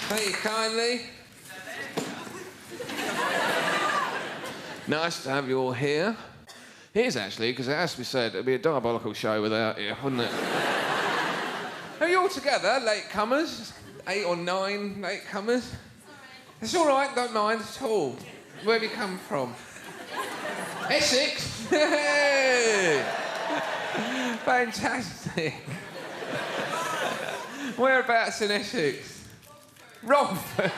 Thank you kindly. Nice to have you all here. It is actually, because it has to be said, it'd be a diabolical show without you, wouldn't it? Are you all together, latecomers? 8 or 9 latecomers? It's all right, don't mind at all. Where have you come from? Essex? Hey! Fantastic. Whereabouts in Essex? Romford.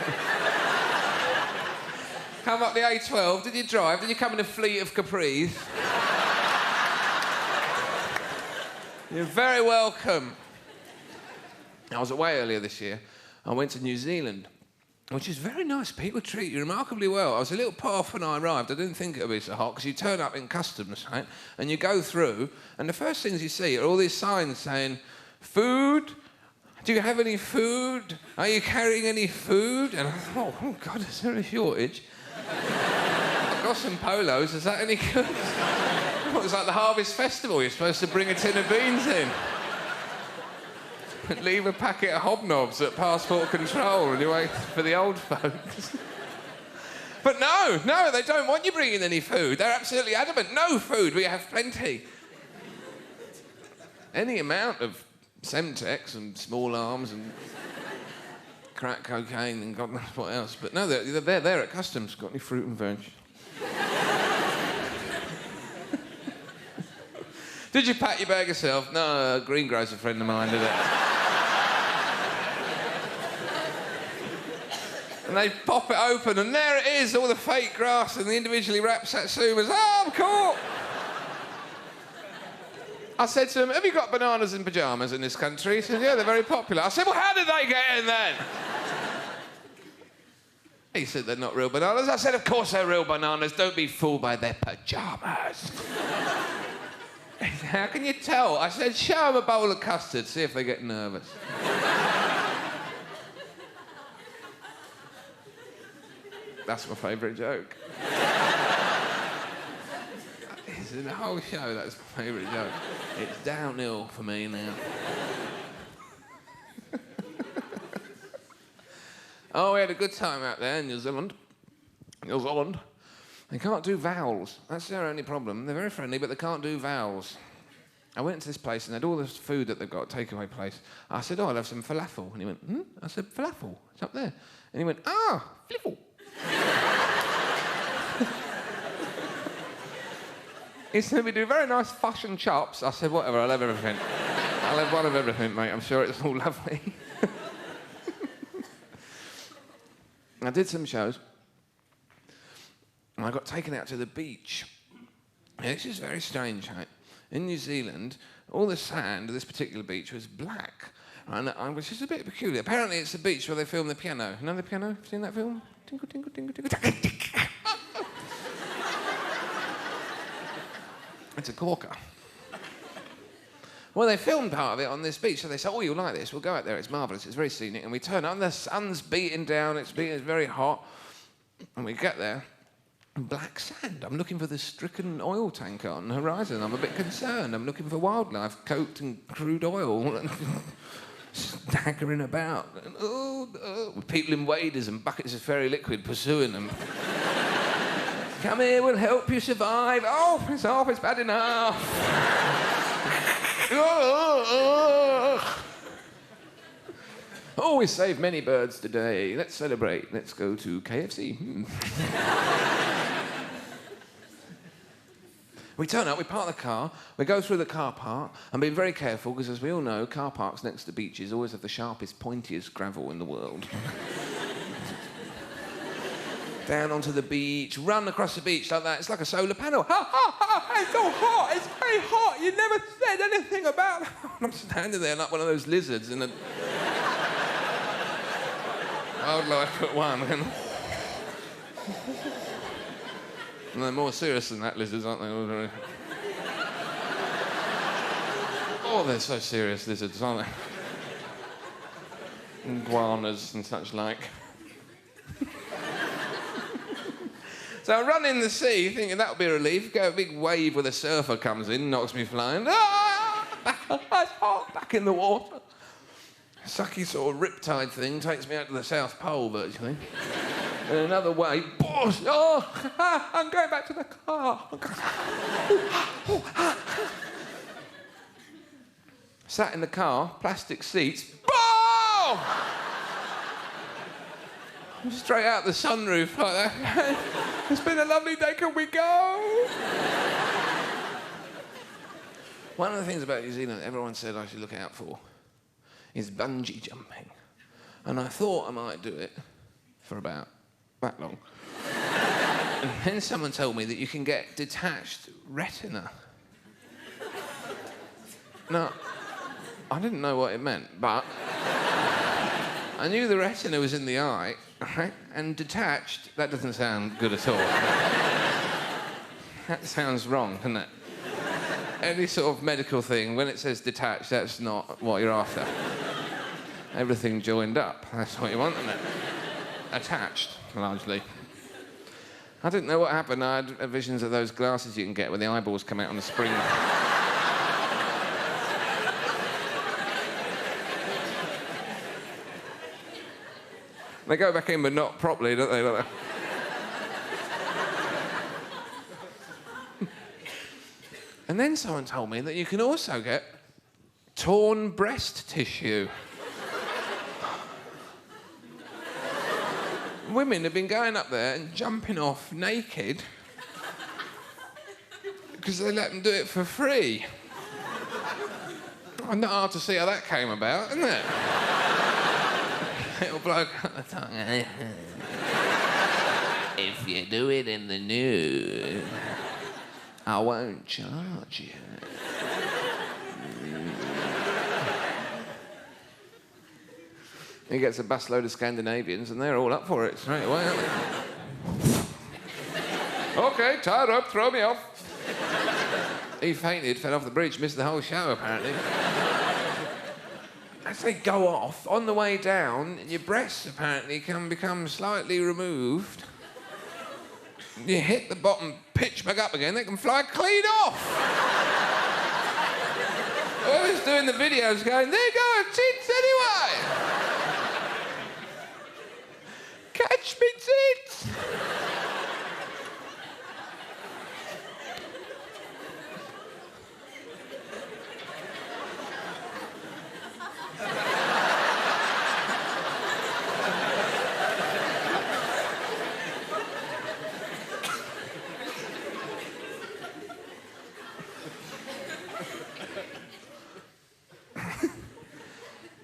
Come up the A12. Did you drive? Did you come in a fleet of Capris? You're very welcome. I was away earlier this year. I went to New Zealand, which is very nice. People treat you remarkably well. I was a little put off when I arrived. I didn't think it would be so hot, because you turn up in customs, right? And you go through, and the first things you see are all these signs saying, food? Do you have any food? Are you carrying any food? And I thought, oh God, is there a shortage? I've got some polos, is that any good? It was like the Harvest Festival, you're supposed to bring a tin of beans in. Leave a packet of hobnobs at passport control and you wait for the old folks. But no, they don't want you bringing any food. They're absolutely adamant. No food, we have plenty. Any amount of Semtex and small arms and crack cocaine and God knows what else. But no, they're there at customs. Got any fruit and veg? Did you pack your bag yourself? No, greengrocer friend of mine did it. And they pop it open, and there it is, all the fake grass and the individually wrapped satsumas. Oh, I'm caught! I said to him, have you got bananas in pyjamas in this country? He said, yeah, they're very popular. I said, well, how did they get in then? He said, they're not real bananas. I said, of course they're real bananas. Don't be fooled by their pyjamas. He said, how can you tell? I said, show them a bowl of custard, see if they get nervous. That's my favourite joke. It's in the whole show, that's my favourite joke. It's downhill for me now. Oh, we had a good time out there in New Zealand. New Zealand. They can't do vowels. That's their only problem. They're very friendly, but they can't do vowels. I went to this place and they had all this food that they've got, a takeaway place. I said, oh, I'll have some falafel. And he went, hmm? I said, falafel, it's up there. And he went, ah, falafel. He said, we do very nice fish and chops. I said, whatever, I'll have everything. I'll have one of everything, mate. I'm sure it's all lovely. I did some shows. And I got taken out to the beach. And this is very strange, right? In New Zealand, all the sand of this particular beach was black. And which is a bit peculiar. Apparently it's the beach where they film The Piano. You know The Piano? Have you seen that film? Tinkle, tinkle, tinkle, tinkle. It's a corker. Well, they filmed part of it on this beach, so they said, oh, you'll like this, we'll go out there, it's marvellous, it's very scenic. And we turn up, and the sun's beating down, it's very hot. And we get there, and black sand. I'm looking for the stricken oil tanker on the horizon. I'm a bit concerned. I'm looking for wildlife coated in crude oil. Staggering about. And, with people in waders and buckets of fairy liquid pursuing them. Come here, we'll help you survive. Oh, it's off, it's bad enough. Oh, we saved many birds today. Let's celebrate. Let's go to KFC. We turn up, we park the car, we go through the car park, and be very careful, because as we all know, car parks next to beaches always have the sharpest, pointiest gravel in the world. Down onto the beach, run across the beach like that. It's like a solar panel. Ha, ha, ha, it's so hot, it's very hot. You never said anything about it. I'm standing there like one of those lizards in a... wildlife at one. And they're more serious than that, lizards, aren't they? Oh, they're so serious, lizards, aren't they? Iguanas and such like. So I run in the sea, thinking that'll be a relief. Go a big wave with a surfer comes in, knocks me flying. Ah! Back It's hot, back in the water. Sucky sort of riptide thing takes me out to the South Pole, virtually. And another wave, bosh, I'm going back to the car. Sat in the car, plastic seats, boom! Straight out the sunroof like that. It's been a lovely day, can we go? One of the things about New Zealand everyone said I should look out for is bungee jumping. And I thought I might do it for about that long. And then someone told me that you can get detached retina. Now, I didn't know what it meant, but I knew the retina was in the eye, right? And detached, that doesn't sound good at all. That sounds wrong, doesn't it? Any sort of medical thing, when it says detached, that's not what you're after. Everything joined up, that's what you want, isn't it? Attached, largely. I didn't know what happened. I had visions of those glasses you can get where the eyeballs come out on a spring. They go back in, but not properly, don't they? And then someone told me that you can also get torn breast tissue. Women have been going up there and jumping off naked because they let them do it for free. It's not hard to see how that came about, isn't it? Little bloke at the tongue. If you do it in the nude, I won't charge you. He gets a busload of Scandinavians and they're all up for it straight away, aren't they? OK, tie her up, throw me off. He fainted, fell off the bridge, missed the whole show, apparently. As they go off, on the way down, your breasts apparently can become slightly removed. You hit the bottom, pitch back up again, they can fly clean off. Whoever's doing the videos going, there you go, tits anyway. Catch me tits.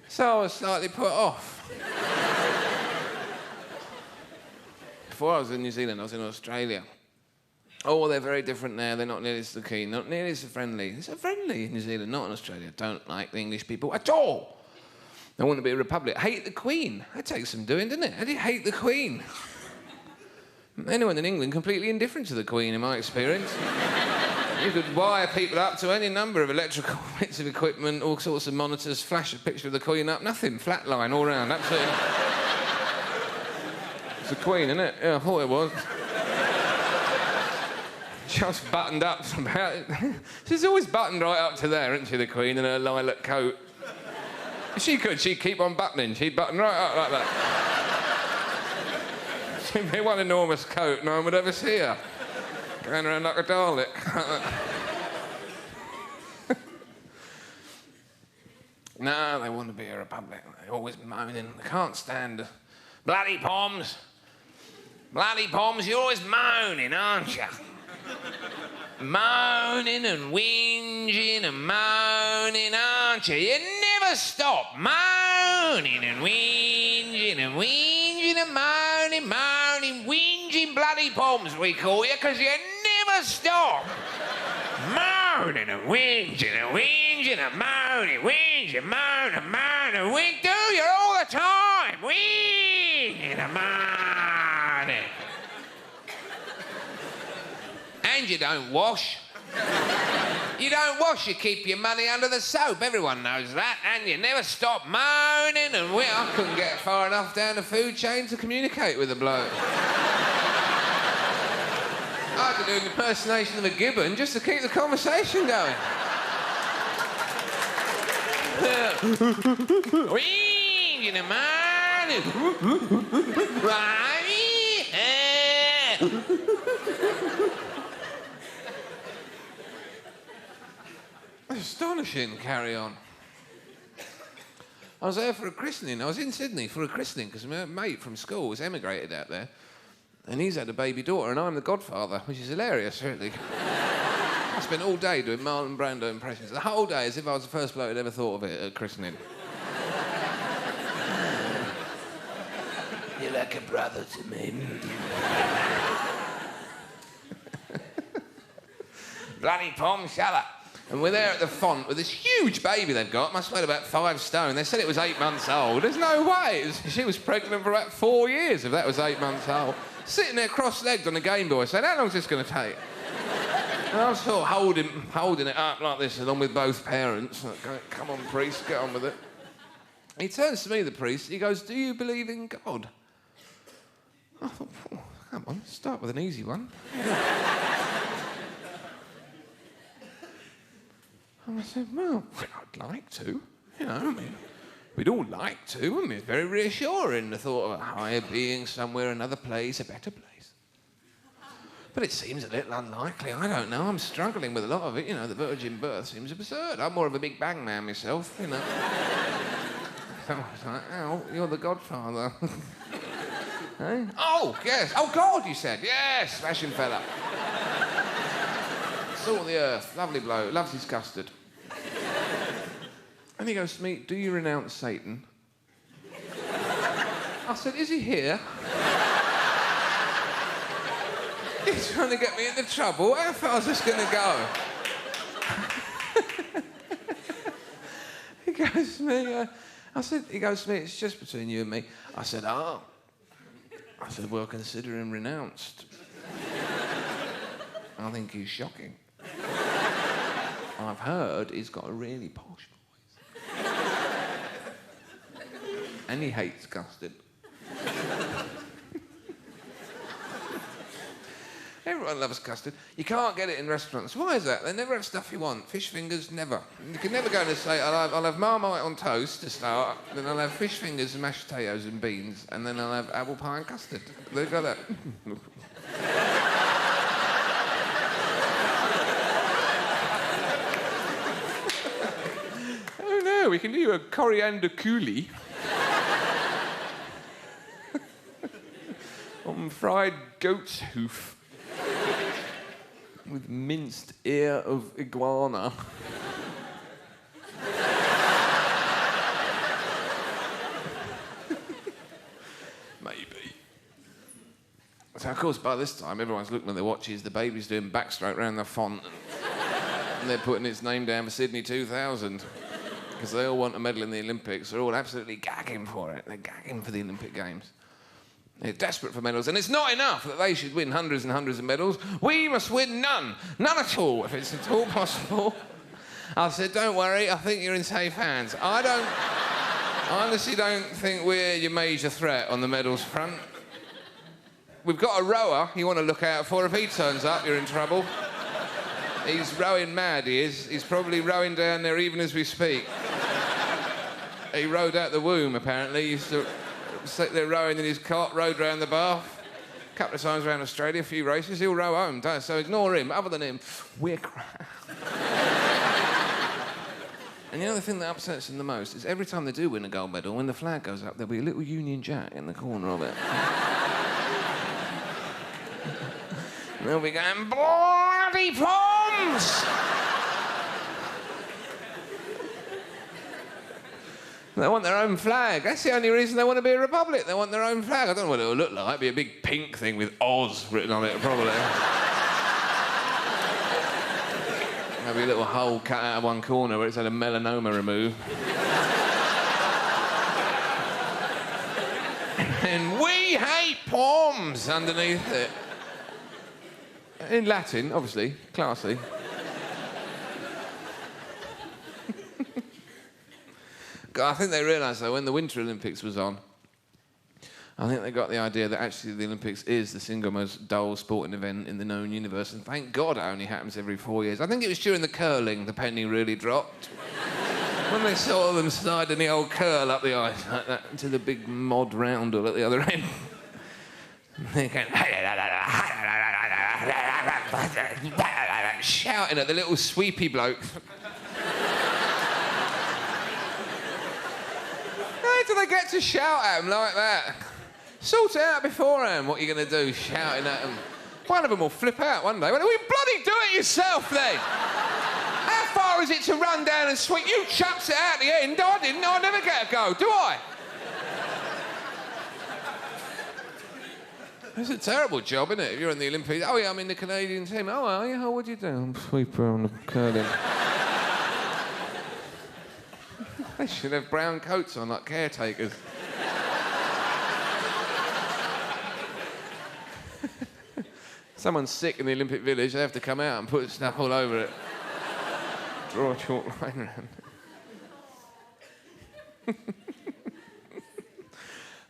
So I was slightly put off. Before I was in New Zealand, I was in Australia. Oh, they're very different now. They're not nearly so keen, not nearly so friendly. They're so friendly in New Zealand, not in Australia. Don't like the English people at all. They want to be a republic. Hate the Queen. That takes some doing, doesn't it? How do you hate the Queen? Anyone in England completely indifferent to the Queen, in my experience. You could wire people up to any number of electrical bits of equipment, all sorts of monitors, flash a picture of the Queen up, nothing, flatline all round, absolutely. It's the Queen, isn't it? Yeah, I thought it was. Just buttoned up about it. She's always buttoned right up to there, isn't she, the Queen, in her lilac coat? If she could, she'd keep on buttoning. She'd button right up like that. She'd be one enormous coat, no one would ever see her. Going around like a Dalek. No, they want to be a republic. They're always moaning. They can't stand bloody Poms. Bloody Poms, you're always moaning, aren't you? Moaning and whinging and moaning, aren't you? You never stop moaning and whinging and whinging and moaning, moaning, whinging bloody Poms, we call you, because you never stop moaning and whinging and whinging and moaning, whinging, moaning, moaning, we do you all the time, whinging and moaning. And you don't wash. You don't wash, you keep your money under the soap. Everyone knows that. And you never stop moaning and I couldn't get far enough down the food chain to communicate with the bloke. I could do an impersonation of a gibbon just to keep the conversation going. Wee, in the morning. Astonishing carry on. I was there for a christening. I was in Sydney for a christening because my mate from school has emigrated out there and he's had a baby daughter and I'm the godfather, which is hilarious, really. I spent all day doing Marlon Brando impressions. The whole day as if I was the first bloke who'd ever thought of it at christening. You're like a brother to me. Bloody Pom, shut up. And we're there at the font with this huge baby they've got. Must weigh about 5 stone. They said it was 8 months old. There's no way. She was pregnant for about 4 years if that was 8 months old. Sitting there cross-legged on a Game Boy saying, how long's this going to take? And I was sort of holding it up like this along with both parents. Like, come on, priest, get on with it. He turns to me, the priest. He goes, do you believe in God? I thought, oh, come on, start with an easy one. And I said, well, I'd like to. You know, I mean, we'd all like to. I mean, it's very reassuring, the thought of a higher being somewhere, another place, a better place. But it seems a little unlikely. I don't know. I'm struggling with a lot of it. You know, the virgin birth seems absurd. I'm more of a Big Bang man myself, you know. So I was like, oh, you're the godfather. Eh? Oh, yes. Oh, God, you said. Yes, smashing fella. Salt the earth, lovely bloke, loves his custard. And he goes to me, do you renounce Satan? I said, is he here? He's trying to get me into trouble. How far is this going to go? He goes to me, he goes to me, it's just between you and me. I said, oh. I said, well, consider him renounced. I think he's shocking. I've heard he's got a really posh voice. And he hates custard. Everyone loves custard. You can't get it in restaurants. Why is that? They never have stuff you want. Fish fingers, never. You can never go and say, I'll have Marmite on toast to start, then I'll have fish fingers and mashed potatoes and beans, and then I'll have apple pie and custard. They've got that. Oh no, we can do a coriander coulis. On fried goat's hoof. With minced ear of iguana. Maybe. So, of course, by this time, everyone's looking at their watches. The baby's doing backstroke around the font. And they're putting its name down for Sydney 2000. Because they all want a medal in the Olympics. They're all absolutely gagging for it. They're gagging for the Olympic Games. They're desperate for medals, and it's not enough that they should win hundreds and hundreds of medals. We must win none. None at all, if it's at all possible. I said, don't worry, I think you're in safe hands. I honestly don't think we're your major threat on the medals front. We've got a rower you want to look out for. If he turns up, you're in trouble. He's rowing mad, he is. He's probably rowing down there even as we speak. He rowed out the womb, apparently. He used to sit there rowing in his cart, rowed round the bath. A couple of times around Australia, a few races. He'll row home, so ignore him. Other than him, we're crap. And you know the thing that upsets them the most is every time they do win a gold medal, when the flag goes up, there'll be a little Union Jack in the corner of it. And they'll be going, bloody Poms! They want their own flag. That's the only reason they want to be a republic. They want their own flag. I don't know what it'll look like. It'll be a big pink thing with Oz written on it, probably. There'll be a little hole cut out of one corner where it's had a melanoma removed. And we hate Poms underneath it. In Latin, obviously. Classy. I think they realised, though, when the Winter Olympics was on, I think they got the idea that actually the Olympics is the single most dull sporting event in the known universe, and thank God it only happens every 4 years. I think it was during the curling the penny really dropped. When they saw them sliding the old curl up the ice like that into the big mod roundel at the other end. They're going, shouting at the little sweepy bloke. How do they get to shout at him like that? Sort it out beforehand, what you're going to do, shouting at them. One of them will flip out one day. Well, you bloody do it yourself, then. How far is it to run down and sweep? You chucks it out the end. I didn't. I never get a go, do I? It's a terrible job, isn't it? If you're in the Olympics. Oh, yeah, I'm in the Canadian team. Oh, are you? Oh, what do you do? I'm sweeper on the curling. They should have brown coats on, like caretakers. Someone's sick in the Olympic Village, they have to come out and put stuff all over it. Draw a chalk line around.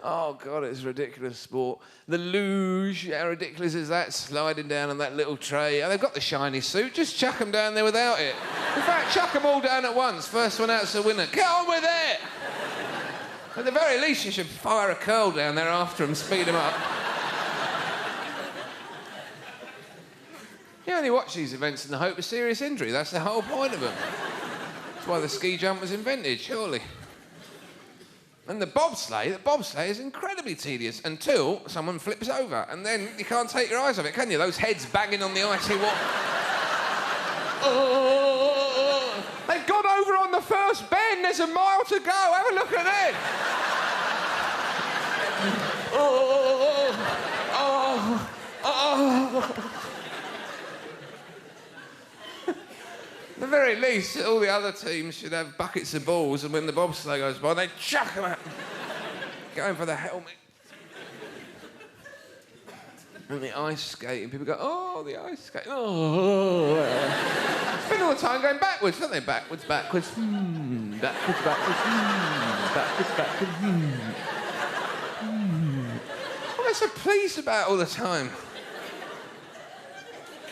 Oh, God, it's a ridiculous sport. The luge, how ridiculous is that? Sliding down on that little tray. Oh, they've got the shiny suit, just chuck them down there without it. In fact, chuck them all down at once. First one out's the winner. Get on with it! At the very least, you should fire a curl down there after them, speed them up. You only watch these events in the hope of serious injury. That's the whole point of them. That's why the ski jump was invented, surely. And the bobsleigh is incredibly tedious until someone flips over, and then you can't take your eyes off it, can you? Those heads banging on the icy wall. Oh, they've got over on the first bend. There's a mile to go. Have a look at it. Oh, oh, oh. At the very least, all the other teams should have buckets of balls, and when the bobsleigh goes by, they chuck them at them. Going for the helmet. And the ice skating, people go, oh, the ice skating, oh. Spend all the time going backwards, don't they? Backwards, backwards, backwards, backwards, backwards, backwards, What are they so pleased about all the time?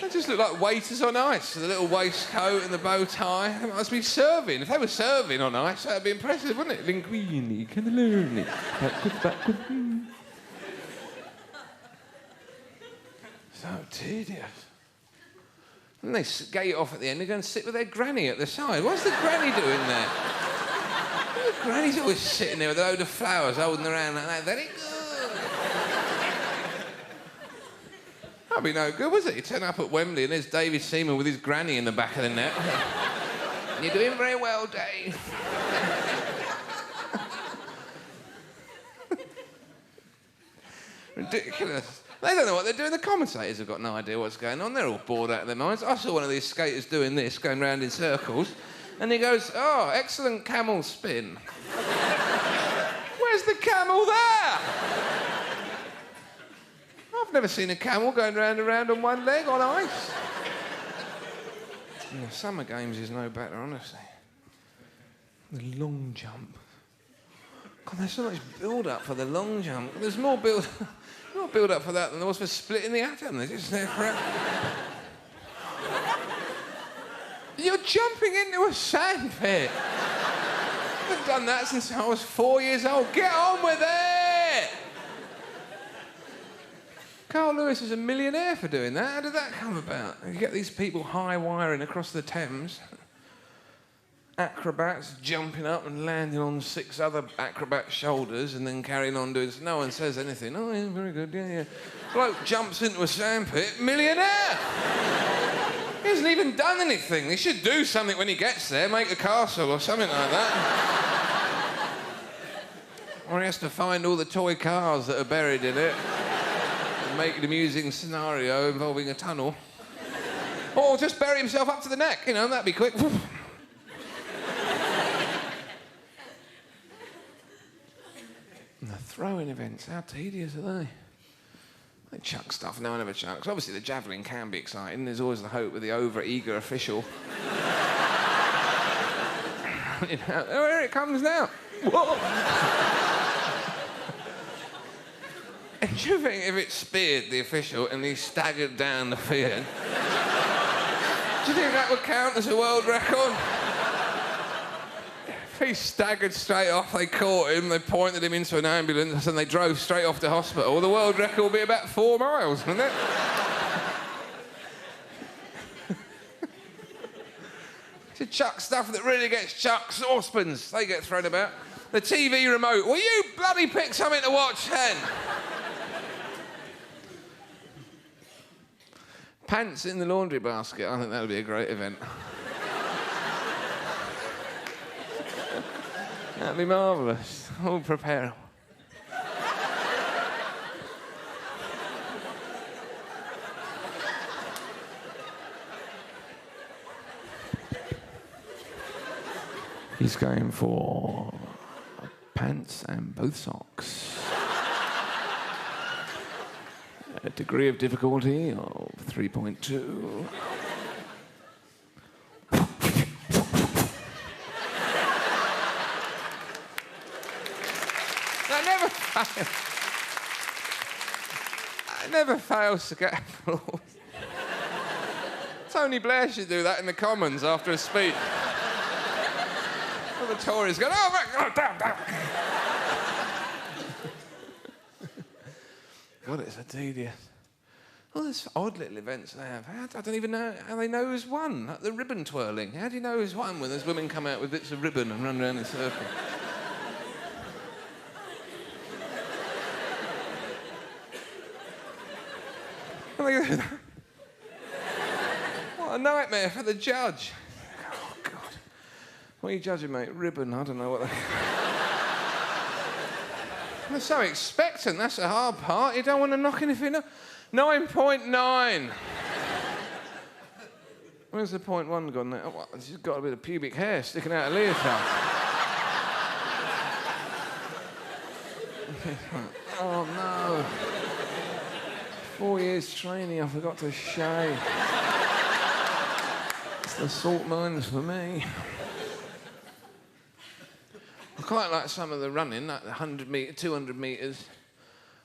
They just look like waiters on ice, with the little waistcoat and the bow tie. They must be serving. If they were serving on ice, that'd be impressive, wouldn't it? Linguini, cannelloni, backwards, backwards. So tedious. And they skate off at the end and go and sit with their granny at the side. What's the granny doing there? The granny's always sitting there with a load of flowers holding around like that. Very good. That'd be no good, was it? You turn up at Wembley and there's Davies Seaman with his granny in the back of the net. You're doing very well, Dave. Ridiculous. They don't know what they're doing. The commentators have got no idea what's going on. They're all bored out of their minds. I saw one of these skaters doing this, going round in circles, and he goes, oh, excellent camel spin. Where's the camel there? I've never seen a camel going round and round on one leg on ice. The summer games is no better, honestly. The long jump. God, there's so much build-up for the long jump. There's more build-up for that than there was for splitting the atom. They're just there for You're jumping into a sandpit. I've done that since I was 4 years old. Get on with it! Carl Lewis is a millionaire for doing that. How did that come about? You get these people high-wiring across the Thames, acrobats jumping up and landing on 6 other acrobats' shoulders and then carrying on doing... No one says anything. Oh, yeah, very good, yeah, yeah. Bloke jumps into a sandpit, millionaire! He hasn't even done anything. He should do something when he gets there, make a castle or something like that. Or he has to find all the toy cars that are buried in it. Make an amusing scenario involving a tunnel. Or just bury himself up to the neck, you know, that'd be quick. And the throwing events, how tedious are they? They chuck stuff no one ever chucks. Obviously, the javelin can be exciting. There's always the hope with the over-eager official. You know, oh, here it comes now. Whoa! And do you think if it speared the official and he staggered down the field, do you think that would count as a world record? He staggered straight off. They caught him, they pointed him into an ambulance, and they drove straight off to hospital. The world record will be about 4 miles, wouldn't it? To chuck stuff that really gets chucked. Saucepans, they get thrown about. The TV remote. Will you bloody pick something to watch, Hen? Pants in the laundry basket. I think that'll be a great event. That'd be marvellous. All prepare. He's going for pants and both socks. A degree of difficulty of 3.2. That never fails to get applause. Tony Blair should do that in the Commons after a speech. All the Tories go, oh, my God, down. God, it's a tedious. All these odd little events they have. I don't even know how they know who's won. Like the ribbon twirling. How do you know who's won when those women come out with bits of ribbon and run around in a circle? What a nightmare for the judge. Oh, God. What are you judging, mate? Ribbon, I don't know what they... They're so expectant, that's the hard part. You don't want to knock anything up. 9.9. Where's the 0.1 gone there? Oh, she's got a bit of pubic hair sticking out of leotard. Oh, no. 4 years training, I forgot to shave. It's the salt mines for me. I quite like some of the running, like the 100 metres, 200 metres,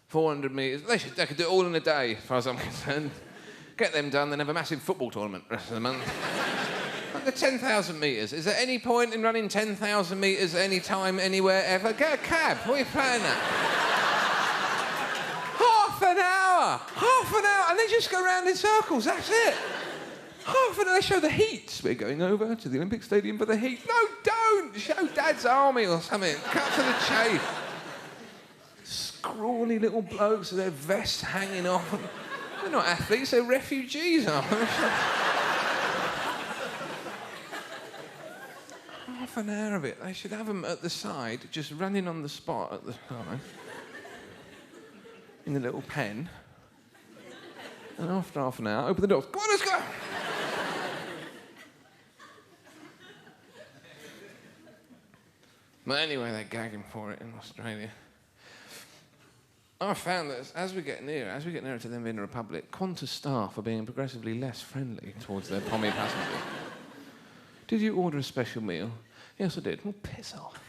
400 metres. They could do it all in a day, as far as I'm concerned. Get them done, then have a massive football tournament the rest of the month. Like the 10,000 metres. Is there any point in running 10,000 metres any time, anywhere, ever? Get a cab. What are you playing at? Half an hour, and they just go round in circles, that's it. Half an hour, they show the heats. We're going over to the Olympic Stadium for the heat. No, don't! Show Dad's Army or something. Cut to the chase. Scrawny little blokes with their vests hanging off. They're not athletes, they're refugees, aren't they? Half an hour of it. They should have them at the side, just running on the spot at the time. In the little pen. And after half an hour, open the doors. Come on, let's go! But anyway, they're gagging for it in Australia. I found that as we get nearer to them being a republic, Qantas staff are being progressively less friendly towards their pommy passengers. Did you order a special meal? Yes, I did. Well, piss off.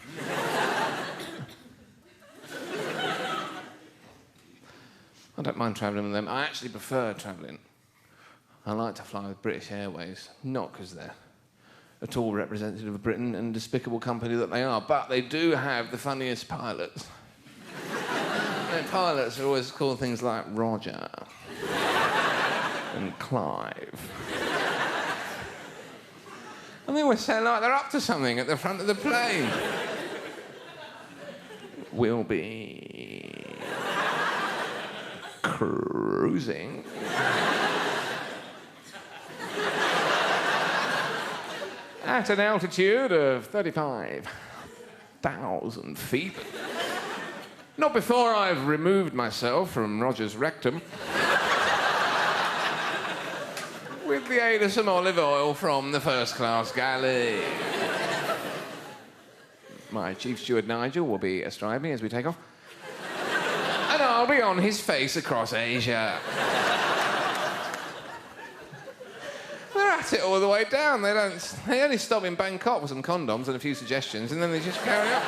I don't mind travelling with them. I actually prefer travelling. I like to fly with British Airways, not because they're at all representative of Britain and despicable company that they are, but they do have the funniest pilots. Their pilots are always called things like Roger and Clive. And they always sound like they're up to something at the front of the plane. We'll be cruising at an altitude of 35,000 feet. Not before I've removed myself from Roger's rectum. With the aid of some olive oil from the first-class galley. My chief steward, Nigel, will be astride me as we take off. And I'll be on his face across Asia. They're at it all the way down. They only stop in Bangkok with some condoms and a few suggestions, and then they just carry on.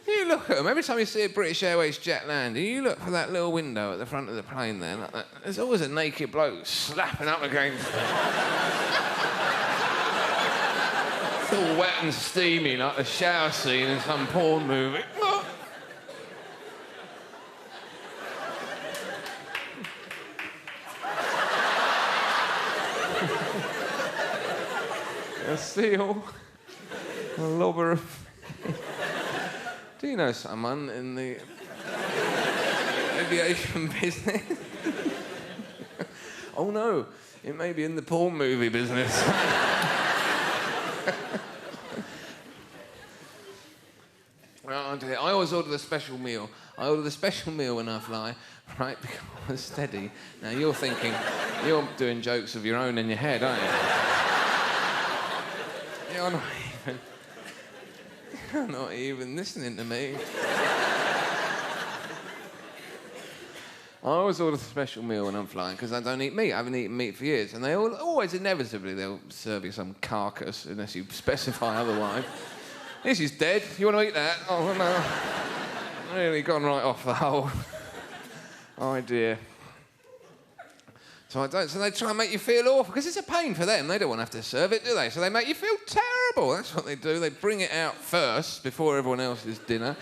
You look at them, every time you see a British Airways jet land, you look for that little window at the front of the plane there, like that. There's always a naked bloke slapping up against it. It's all wet and steamy like a shower scene in some porn movie. A seal. A lobber of... Do you know someone in the aviation business? Oh no, it may be in the porn movie business. Oh dear. I always order the special meal. I order the special meal when I fly, right, because I'm steady. Now you're thinking, you're doing jokes of your own in your head, aren't you? You're not even listening to me. I always order the special meal when I'm flying because I don't eat meat. I haven't eaten meat for years. And they always inevitably, they'll serve you some carcass unless you specify otherwise. This is dead. You want to eat that? Oh, no. Really gone right off the whole idea. So they try and make you feel awful, because it's a pain for them. They don't want to have to serve it, do they? So they make you feel terrible. That's what they do. They bring it out first, before everyone else's dinner.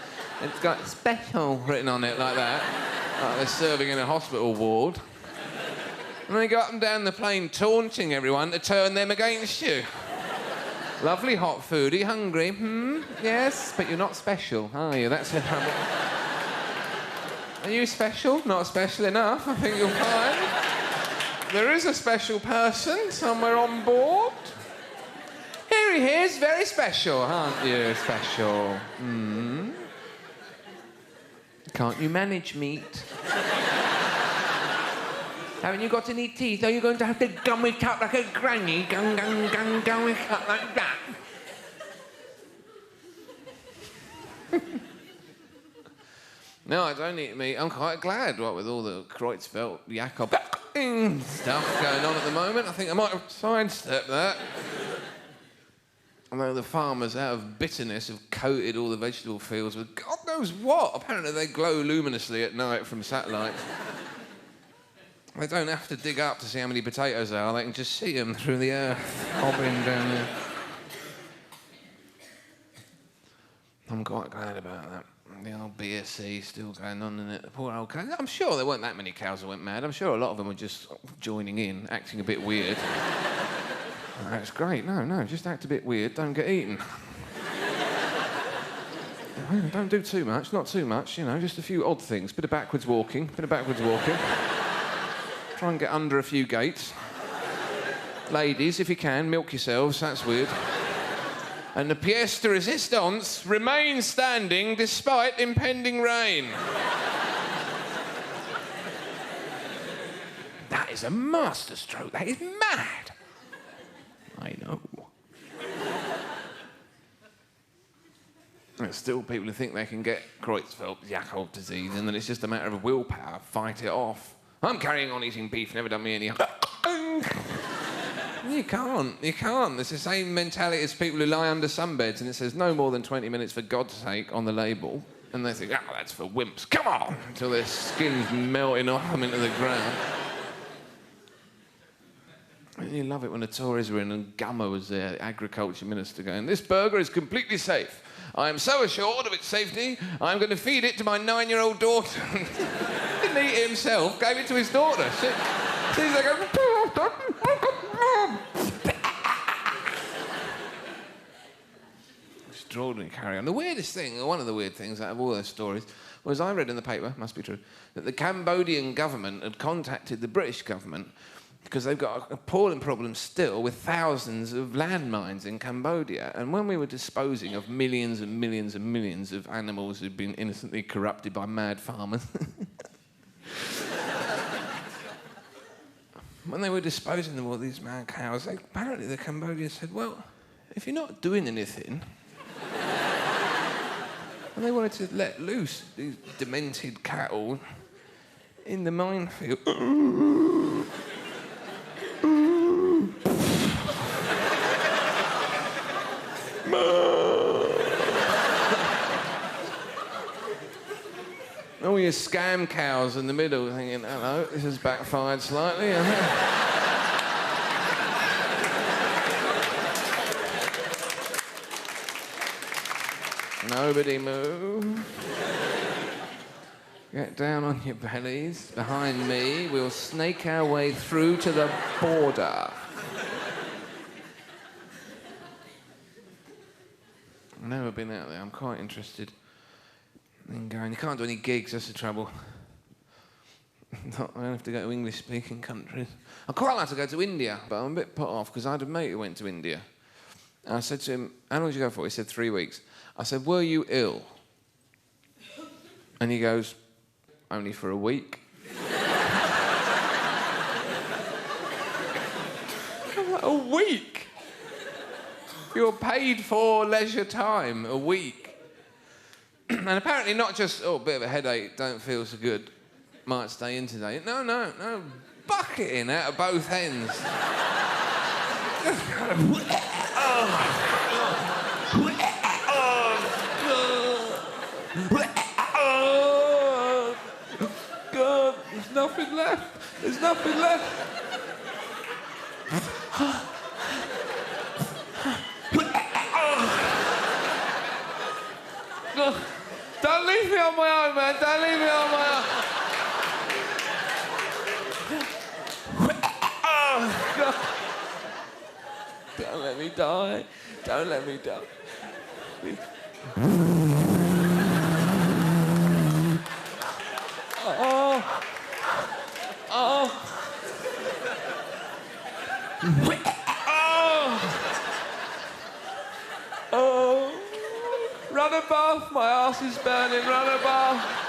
It's got special written on it like that. Like they're serving in a hospital ward. And they go up and down the plane taunting everyone to turn them against you. Lovely hot food. Are you hungry? Yes, but you're not special, are you? That's it. Are you special? Not special enough. I think you'll find. There is a special person somewhere on board. Here he is, very special, aren't you? Special. Can't you manage meat? Haven't you got any teeth? Are you going to have to gum it up like a granny? Gum it up like that. No, I don't eat meat. I'm quite glad, what with all the Creutzfeldt, Jakob stuff going on at the moment. I think I might have sidestepped that. Although the farmers, out of bitterness, have coated all the vegetable fields with God knows what. Apparently they glow luminously at night from satellites. They don't have to dig up to see how many potatoes there are. They can just see them through the earth, hobbling down there. I'm quite glad about that. The old BSC still going on in it. The poor old cows. I'm sure there weren't that many cows that went mad. I'm sure a lot of them were just joining in, acting a bit weird. That's great. No, just act a bit weird. Don't get eaten. Don't do too much. Not too much, you know, just a few odd things. Bit of backwards walking. Try and get under a few gates. Ladies, if you can, milk yourselves. That's weird. And the pièce de résistance remains standing despite impending rain. That is a masterstroke. That is mad. I know. There's still people who think they can get Creutzfeldt-Jakob disease and then it's just a matter of willpower. Fight it off. I'm carrying on eating beef, never done me any harm. You can't. It's the same mentality as people who lie under sunbeds and it says no more than 20 minutes for God's sake on the label. And they think, that's for wimps. Come on! Until their skin's melting off them into the ground. And you love it when the Tories were in and Gummer was there, the agriculture minister, going, this burger is completely safe. I am so assured of its safety, I'm going to feed it to my 9-year-old daughter. Didn't eat it himself, gave it to his daughter. She's like, extraordinary carry on. The weirdest thing, or one of the weird things out of all those stories, was I read in the paper, must be true, that the Cambodian government had contacted the British government because they've got an appalling problem still with thousands of landmines in Cambodia. And when we were disposing of millions and millions and millions of animals who'd been innocently corrupted by mad farmers, when they were disposing of all these mad cows, apparently the Cambodians said, well, if you're not doing anything... and they wanted to let loose these demented cattle in the minefield. All your scam cows in the middle thinking, hello, this has backfired slightly. Nobody move. Get down on your bellies. Behind me, we'll snake our way through to the border. I've never been out there. I'm quite interested in going. You can't do any gigs, that's the trouble. I don't have to go to English-speaking countries. I'd quite like to go to India, but I'm a bit put off because I had a mate who went to India. And I said to him, how long did you go for? He said 3 weeks. I said, were you ill? And he goes, only for a week. I'm like, a week? You're paid for leisure time, a week. And apparently not just, a bit of a headache, don't feel so good, might stay in today. No, bucketing out of both ends. Just kind of, God, there's nothing left. There's nothing left. Don't leave me on my own, man. Don't leave me on my own. Oh, God. Don't let me die. Don't let me die. Please. Oh. Run a bath, my arse is burning, run a bath.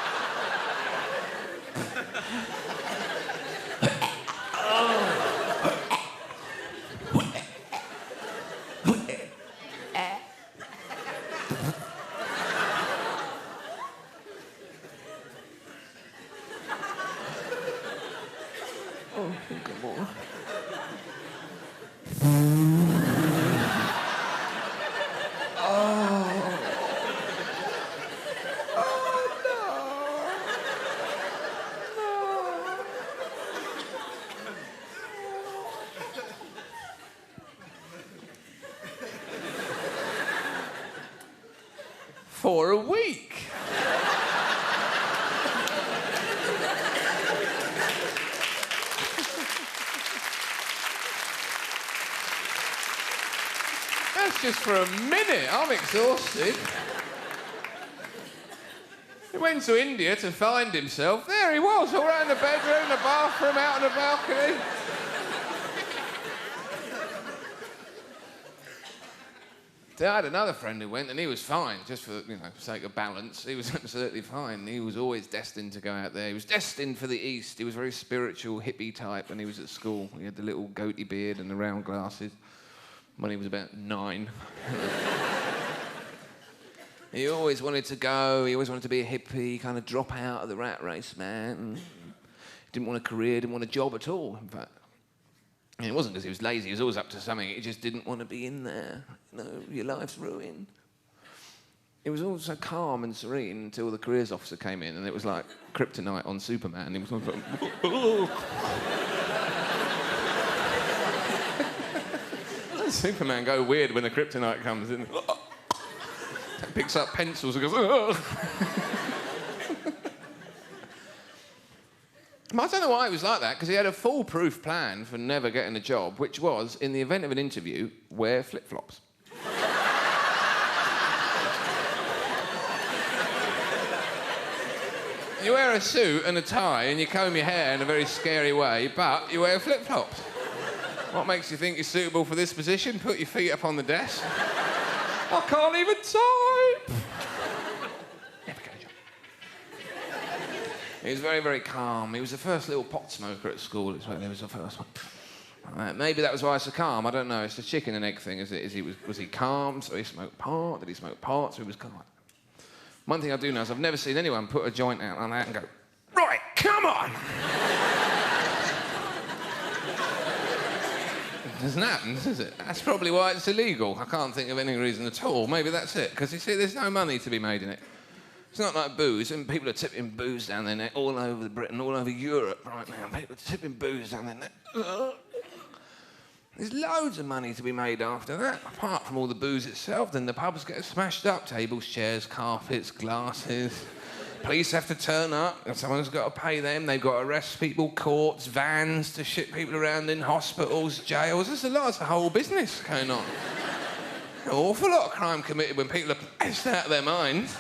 For a week. That's just for a minute. I'm exhausted. He went to India to find himself. There he was, all around the bedroom, the bathroom, out on the balcony. I had another friend who went, and he was fine, just for, sake of balance. He was absolutely fine. He was always destined to go out there. He was destined for the East. He was a very spiritual, hippie type when he was at school. He had the little goatee beard and the round glasses when he was about 9. He always wanted to go. He always wanted to be a hippie, kind of drop out of the rat race, man. He didn't want a career, didn't want a job at all, in fact. And it wasn't because he was lazy, he was always up to something, he just didn't want to be in there. Your life's ruined. It was all so calm and serene until the careers officer came in, and it was like kryptonite on Superman. He was like, Superman go weird when the kryptonite comes in. Picks up pencils and goes, I don't know why it was like that, because he had a foolproof plan for never getting a job, which was, in the event of an interview, wear flip-flops. You wear a suit and a tie and you comb your hair in a very scary way, but you wear flip-flops. What makes you think you're suitable for this position? Put your feet up on the desk. I can't even type. He was very, very calm. He was the first little pot smoker at school. It's like, there was the first one. Maybe that was why he's so calm. I don't know. It's the chicken and egg thing. Was he calm, so he smoked pot? Did he smoke pot, so he was calm? One thing I do know is I've never seen anyone put a joint out like that and go, right, come on! It doesn't happen, does it? That's probably why it's illegal. I can't think of any reason at all. Maybe that's it. Because, you see, there's no money to be made in it. It's not like booze, and people are tipping booze down their neck all over Britain, all over Europe right now. People are tipping booze down their neck. There's loads of money to be made after that, apart from all the booze itself. Then the pubs get smashed up, tables, chairs, carpets, glasses. Police have to turn up, and someone's got to pay them. They've got to arrest people, courts, vans to ship people around in hospitals, jails. There's a lot, it's a whole business going on. An awful lot of crime committed when people are pissed out of their minds.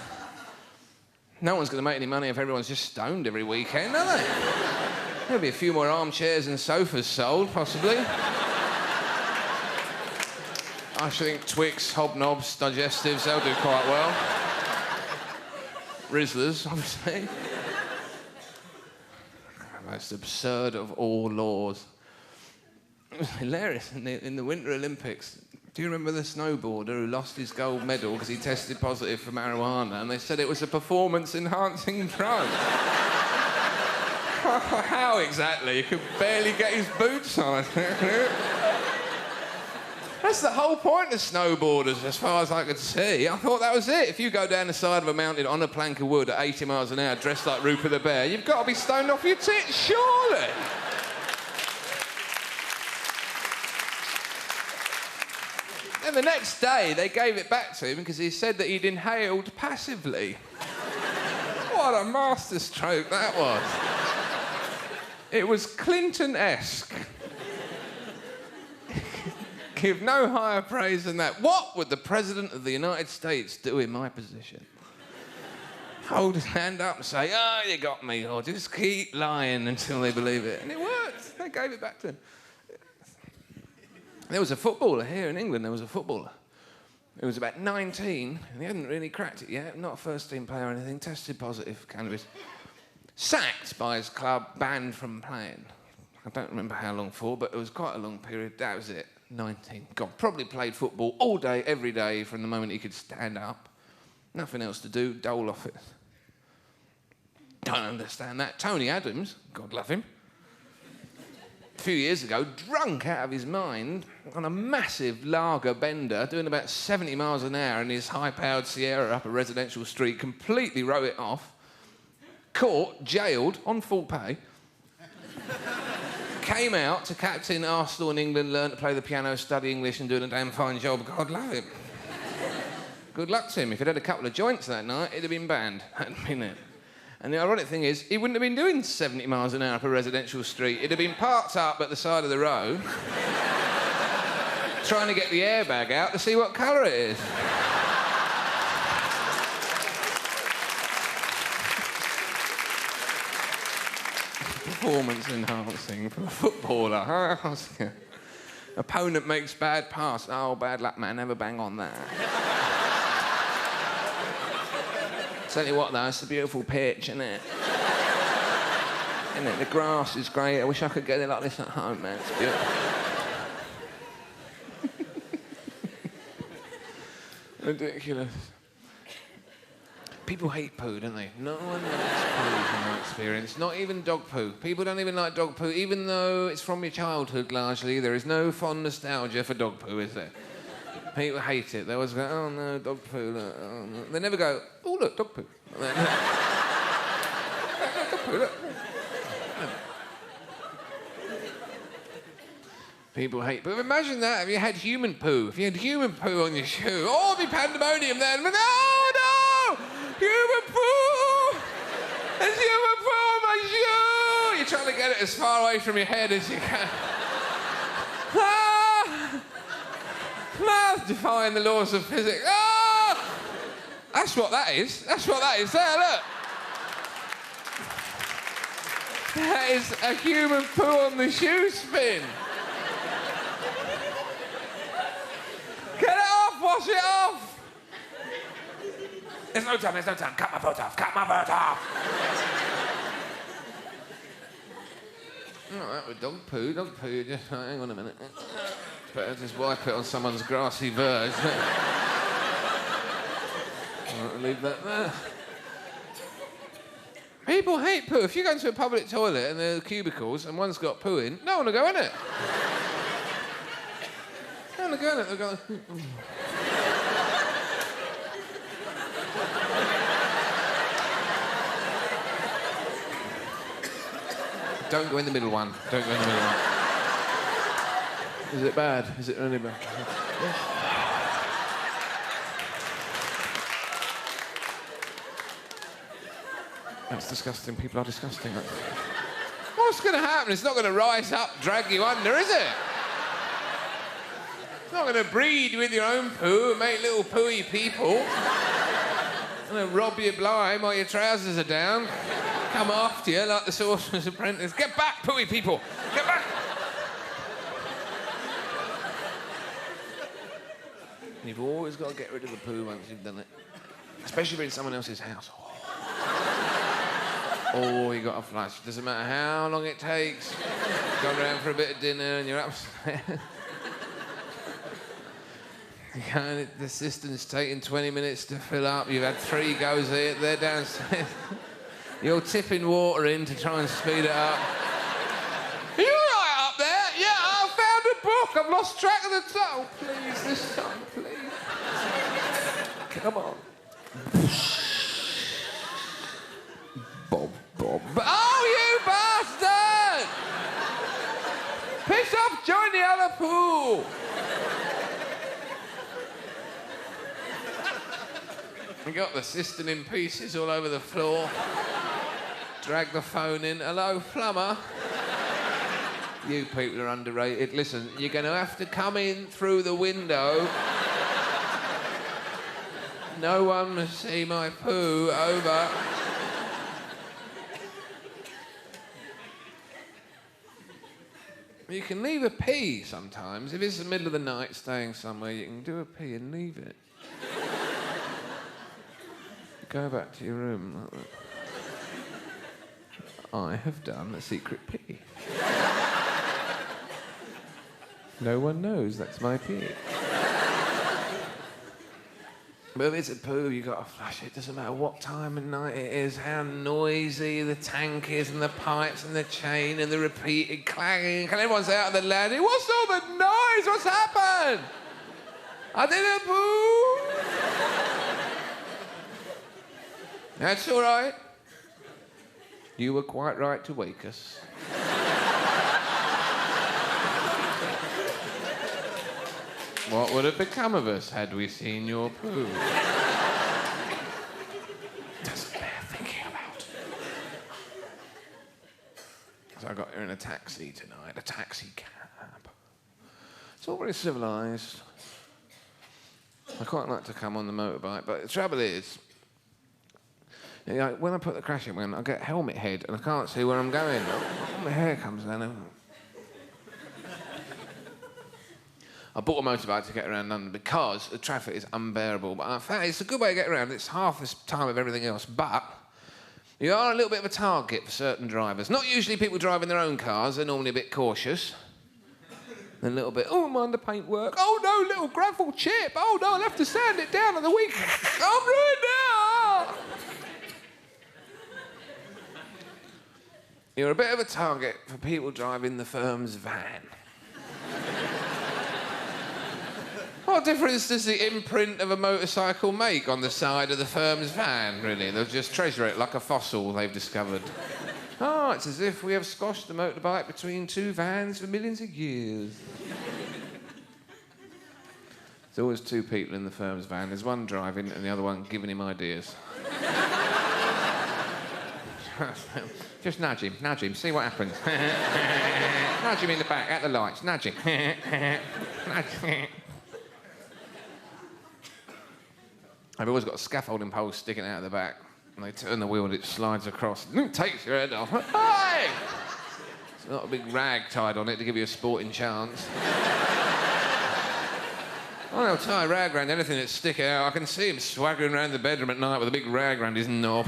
No one's going to make any money if everyone's just stoned every weekend, are they? There'll be a few more armchairs and sofas sold, possibly. I should think Twix, Hobnobs, digestives, they'll do quite well. Rizzlers, obviously. The most absurd of all laws. It was hilarious in the Winter Olympics. Do you remember the snowboarder who lost his gold medal because he tested positive for marijuana and they said it was a performance-enhancing drug? How exactly? He could barely get his boots on. That's the whole point of snowboarders, as far as I could see. I thought that was it. If you go down the side of a mountain on a plank of wood at 80 miles an hour dressed like Rupert the Bear, you've got to be stoned off your tits, surely. And the next day, they gave it back to him because he said that he'd inhaled passively. What a masterstroke that was. It was Clinton-esque. Give no higher praise than that. What would the President of the United States do in my position? Hold his hand up and say, "Oh, you got me," or just keep lying until they believe it. And it worked. They gave it back to him. There was a footballer here in England. There was a footballer who was about 19, and he hadn't really cracked it yet. Not a first-team player or anything. Tested positive for cannabis. Sacked by his club, banned from playing. I don't remember how long for, but it was quite a long period. That was it. 19. God, probably played football all day, every day, from the moment he could stand up. Nothing else to do, dole off it. Don't understand that. Tony Adams, God love him, a few years ago, drunk out of his mind on a massive lager bender, doing about 70 miles an hour in his high-powered Sierra up a residential street, completely wrote it off, caught, jailed, on full pay, came out to captain Arsenal in England, learned to play the piano, study English and doing a damn fine job. God love him. Good luck to him. If he'd had a couple of joints that night, he'd have been banned. Hadn't been it. And the ironic thing is, he wouldn't have been doing 70 miles an hour up a residential street. He'd have been parked up at the side of the road, trying to get the airbag out to see what colour it is. Performance enhancing for a footballer. Opponent makes bad pass. Oh, bad luck, man. Never bang on that. Tell you what, though, it's a beautiful pitch, isn't it? Isn't it? The grass is great. I wish I could get it like this at home, man. It's beautiful. Ridiculous. People hate poo, don't they? No one likes poo, in my experience. Not even dog poo. People don't even like dog poo, even though it's from your childhood, largely. There is no fond nostalgia for dog poo, is there? People hate it. They always go, "Oh, no, dog poo, look. Oh, no." They never go, "Oh, look, dog poo." Dog poo, look. People hate poo. Imagine that, if you had human poo. If you had human poo on your shoe, oh, it'd be pandemonium then. But no! Human poo! There's human poo on my shoe! You're trying to get it as far away from your head as you can. Ah! Defying the laws of physics. Ah! That's what that is. That's what that is. There, look. That is a human poo on the shoe spin. Get it off, wash it off. There's no time. Cut my foot off. All right, with dog poo, just hang on a minute. Better just wipe it on someone's grassy verge. I'll leave that there. People hate poo. If you go into a public toilet and there are cubicles and one's got poo in, no one will go in it. No one will go in it. They'll go... Don't go in the middle one. Don't go in the middle one. Is it bad? Is it really bad? That's disgusting. People are disgusting. What's going to happen? It's not going to rise up, drag you under, is it? It's not going to breed with your own poo and make little pooey people. It's going to rob you blind while your trousers are down. Come after you like the Sorcerer's Apprentice. Get back, pooey people! Get back! You've always got to get rid of the poo once you've done it. Especially if you're in someone else's house. Oh, you got to flush. Doesn't matter how long it takes. Gone round for a bit of dinner and you're upstairs. The cistern's taking 20 minutes to fill up. You've had 3 goes at it. They're downstairs. You're tipping water in to try and speed it up. Are you all right up there? Yeah, I found a book. I've lost track of the title. Please, this time, please. Come on. Bob. Oh, you bastard! Piss off, join the other pool. We got the cistern in pieces all over the floor. Drag the phone in. Hello, plumber. You people are underrated. Listen, you're going to have to come in through the window. No one must see my poo. Over. You can leave a pee sometimes. If it's the middle of the night staying somewhere, you can do a pee and leave it. Go back to your room like that. I have done a secret pee. No one knows that's my pee. But if it's a poo, you've got to flush it. Doesn't matter what time of night it is, how noisy the tank is, and the pipes and the chain and the repeated clanging. And everyone's out on the landing. What's all the noise? What's happened? I did a poo. That's all right. You were quite right to wake us. What would have become of us had we seen your poo? Doesn't bear thinking about. So I got here in a taxi tonight, a taxi cab. It's all very civilised. I quite like to come on the motorbike, but the trouble is, you know, when I put the crash in, I get helmet head and I can't see where I'm going. My hair comes down. I bought a motorbike to get around London because the traffic is unbearable. But I found it's a good way to get around. It's half the time of everything else. But you are a little bit of a target for certain drivers. Not usually people driving their own cars. They're normally a bit cautious. A little bit, oh, mind the paintwork. Oh, no, little gravel chip. Oh, no, I'll have to sand it down on the weekend. I'm ruined now. You're a bit of a target for people driving the firm's van. What difference does the imprint of a motorcycle make on the side of the firm's van, really? They'll just treasure it like a fossil they've discovered. Oh, it's as if we have squashed the motorbike between 2 vans for millions of years. There's always 2 people in the firm's van. There's one driving and the other one giving him ideas. Just nudge him, see what happens. Nudge him in the back, at the lights, nudge him. Nudge him. I've always got a scaffolding pole sticking out of the back, and they turn the wheel and it slides across. And it takes your head off. Hey! It's not a big rag tied on it to give you a sporting chance. Oh, they'll tie a rag around anything that's sticking out. I can see him swaggering around the bedroom at night with a big rag around his knob.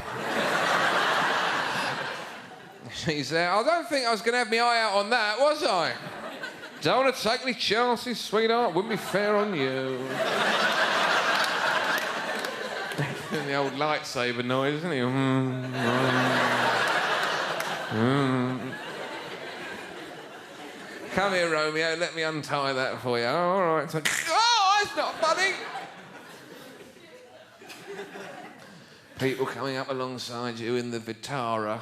She's there. I don't think I was going to have my eye out on that, was I? Don't want to take any chances, sweetheart. Wouldn't be fair on you. The old lightsaber noise, isn't he? Come here, Romeo. Let me untie that for you. Oh, all right. It's like, oh, that's not funny. People coming up alongside you in the Vitara.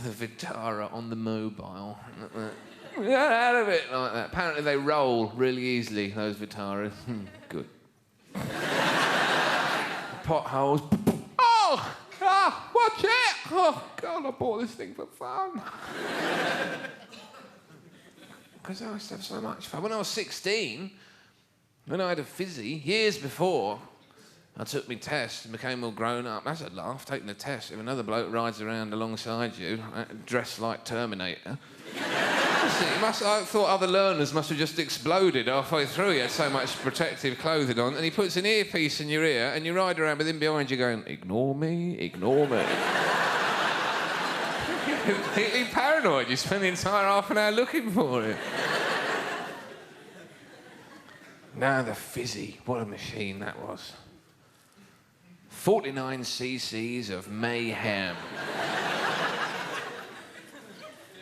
The Vitara on the mobile. Get out of it, like that. Apparently they roll really easily, those Vitaras. Good. Potholes. Oh! Ah! Watch it! Oh, God, I bought this thing for fun. Because I used to have so much fun. When I was 16, when I had a fizzy, years before, I took my test and became all grown up. That's a laugh, taking a test. If another bloke rides around alongside you, dressed like Terminator, I thought other learners must have just exploded halfway through. He had so much protective clothing on, and he puts an earpiece in your ear, and you ride around with him behind you going, ignore me, ignore me. You're completely paranoid. You spend the entire half an hour looking for it. Now the fizzy, what a machine that was. 49 cc's of mayhem.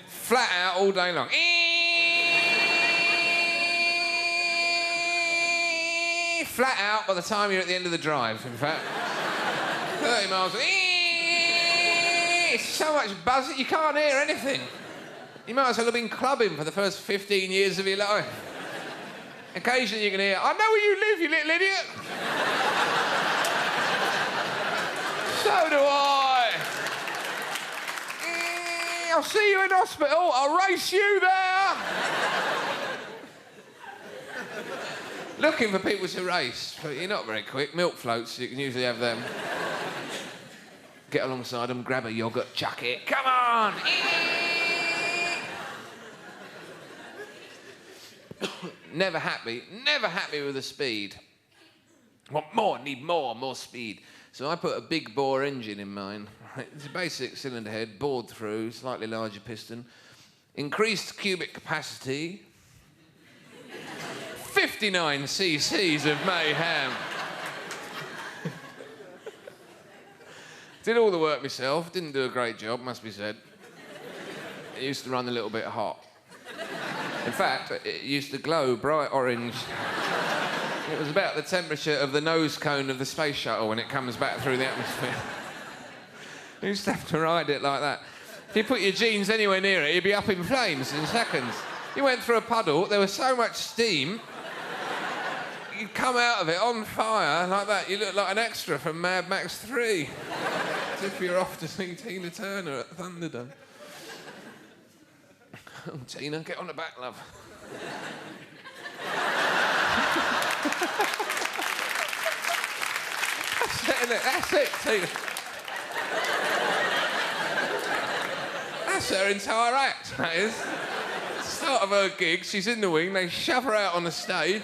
Flat out all day long. Flat out by the time you're at the end of the drive, in fact. 30 miles. It's so much buzzing, you can't hear anything. You might as well have been clubbing for the first 15 years of your life. Occasionally you can hear, I know where you live, you little idiot. So do I. I'll see you in hospital. I'll race you there. Looking for people to race, but you're not very quick. Milk floats, you can usually have them. Get alongside them, grab a yoghurt, chuck it. Come on. Never happy with the speed. Want more, need more speed. So I put a big bore engine in mine. It's a basic cylinder head, bored through, slightly larger piston. Increased cubic capacity. 59 cc's of mayhem. Did all the work myself, didn't do a great job, must be said. It used to run a little bit hot. In fact, it used to glow bright orange. It was about the temperature of the nose cone of the space shuttle when it comes back through the atmosphere. You used to have to ride it like that. If you put your jeans anywhere near it, you'd be up in flames in seconds. You went through a puddle, there was so much steam, you'd come out of it on fire like that. You look like an extra from Mad Max 3. As if you're off to see Tina Turner at Thunderdome. Oh, Tina, get on the back, love. That's it, isn't it? That's it, Tina. That's her entire act, that is. Start of her gig, she's in the wing, they shove her out on the stage.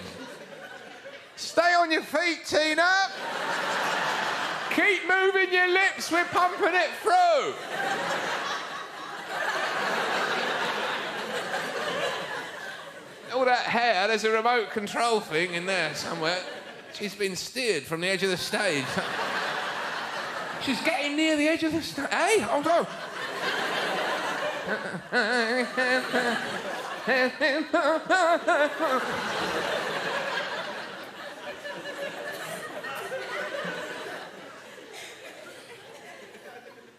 Stay on your feet, Tina. Keep moving your lips, we're pumping it through. All that hair, there's a remote control thing in there somewhere. She's been steered from the edge of the stage. She's getting near the edge of the stage. Hey, hold on.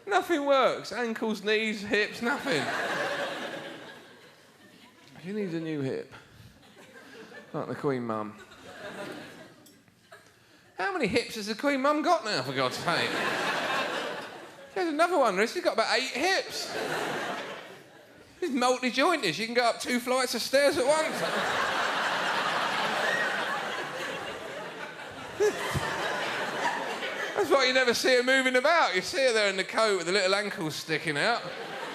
Nothing works. Ankles, knees, hips, nothing. She needs a new hip. Like the Queen Mum. How many hips has the Queen Mum got now, for God's sake? There's another one, She's got about 8 hips. She's multi-jointed. She can go up 2 flights of stairs at once. That's why you never see her moving about. You see her there in the coat with the little ankles sticking out.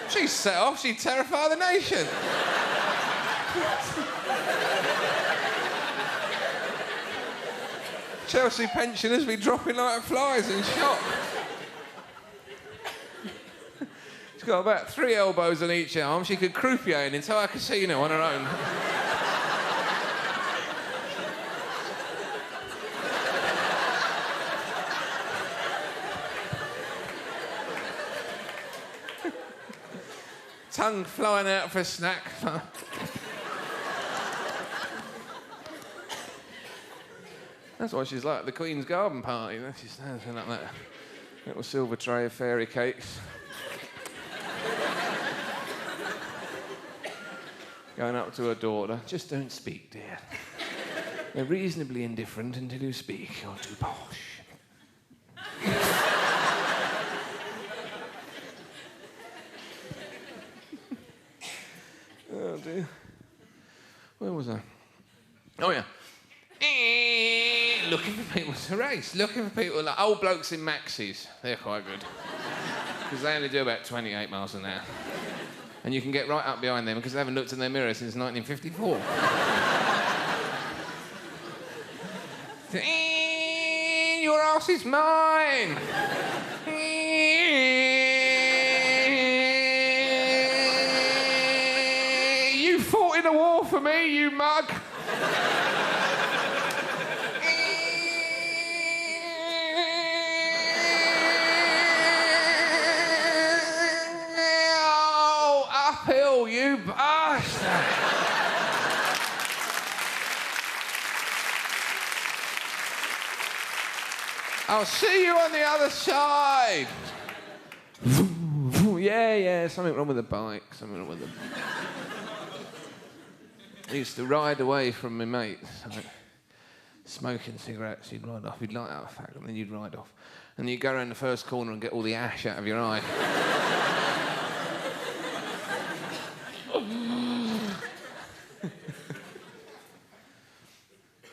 She's set off. She'd terrify the nation. Chelsea pensioners be dropping like flies in shock. She's got about 3 elbows on each arm. She could croupier an entire casino on her own. Tongue flying out for a snack. That's why she's like the Queen's garden party. She stands in like that little silver tray of fairy cakes. going up to her daughter. Just don't speak, dear. They're reasonably indifferent until you speak. You're too posh. Oh, dear. Where was I? Oh, yeah. Looking for people to race. Looking for people like old blokes in maxis. They're quite good. Because they only do about 28 miles an hour. And you can get right up behind them because they haven't looked in their mirror since 1954. Your ass is mine! You fought in a war for me, you mug! Oh, uphill, you bastard! I'll see you on the other side. Yeah, something wrong with the bike, something wrong with the... I used to ride away from my mates, like, smoking cigarettes, you'd ride off, you'd light out a fag, and then you'd ride off. And you'd go around the first corner and get all the ash out of your eye.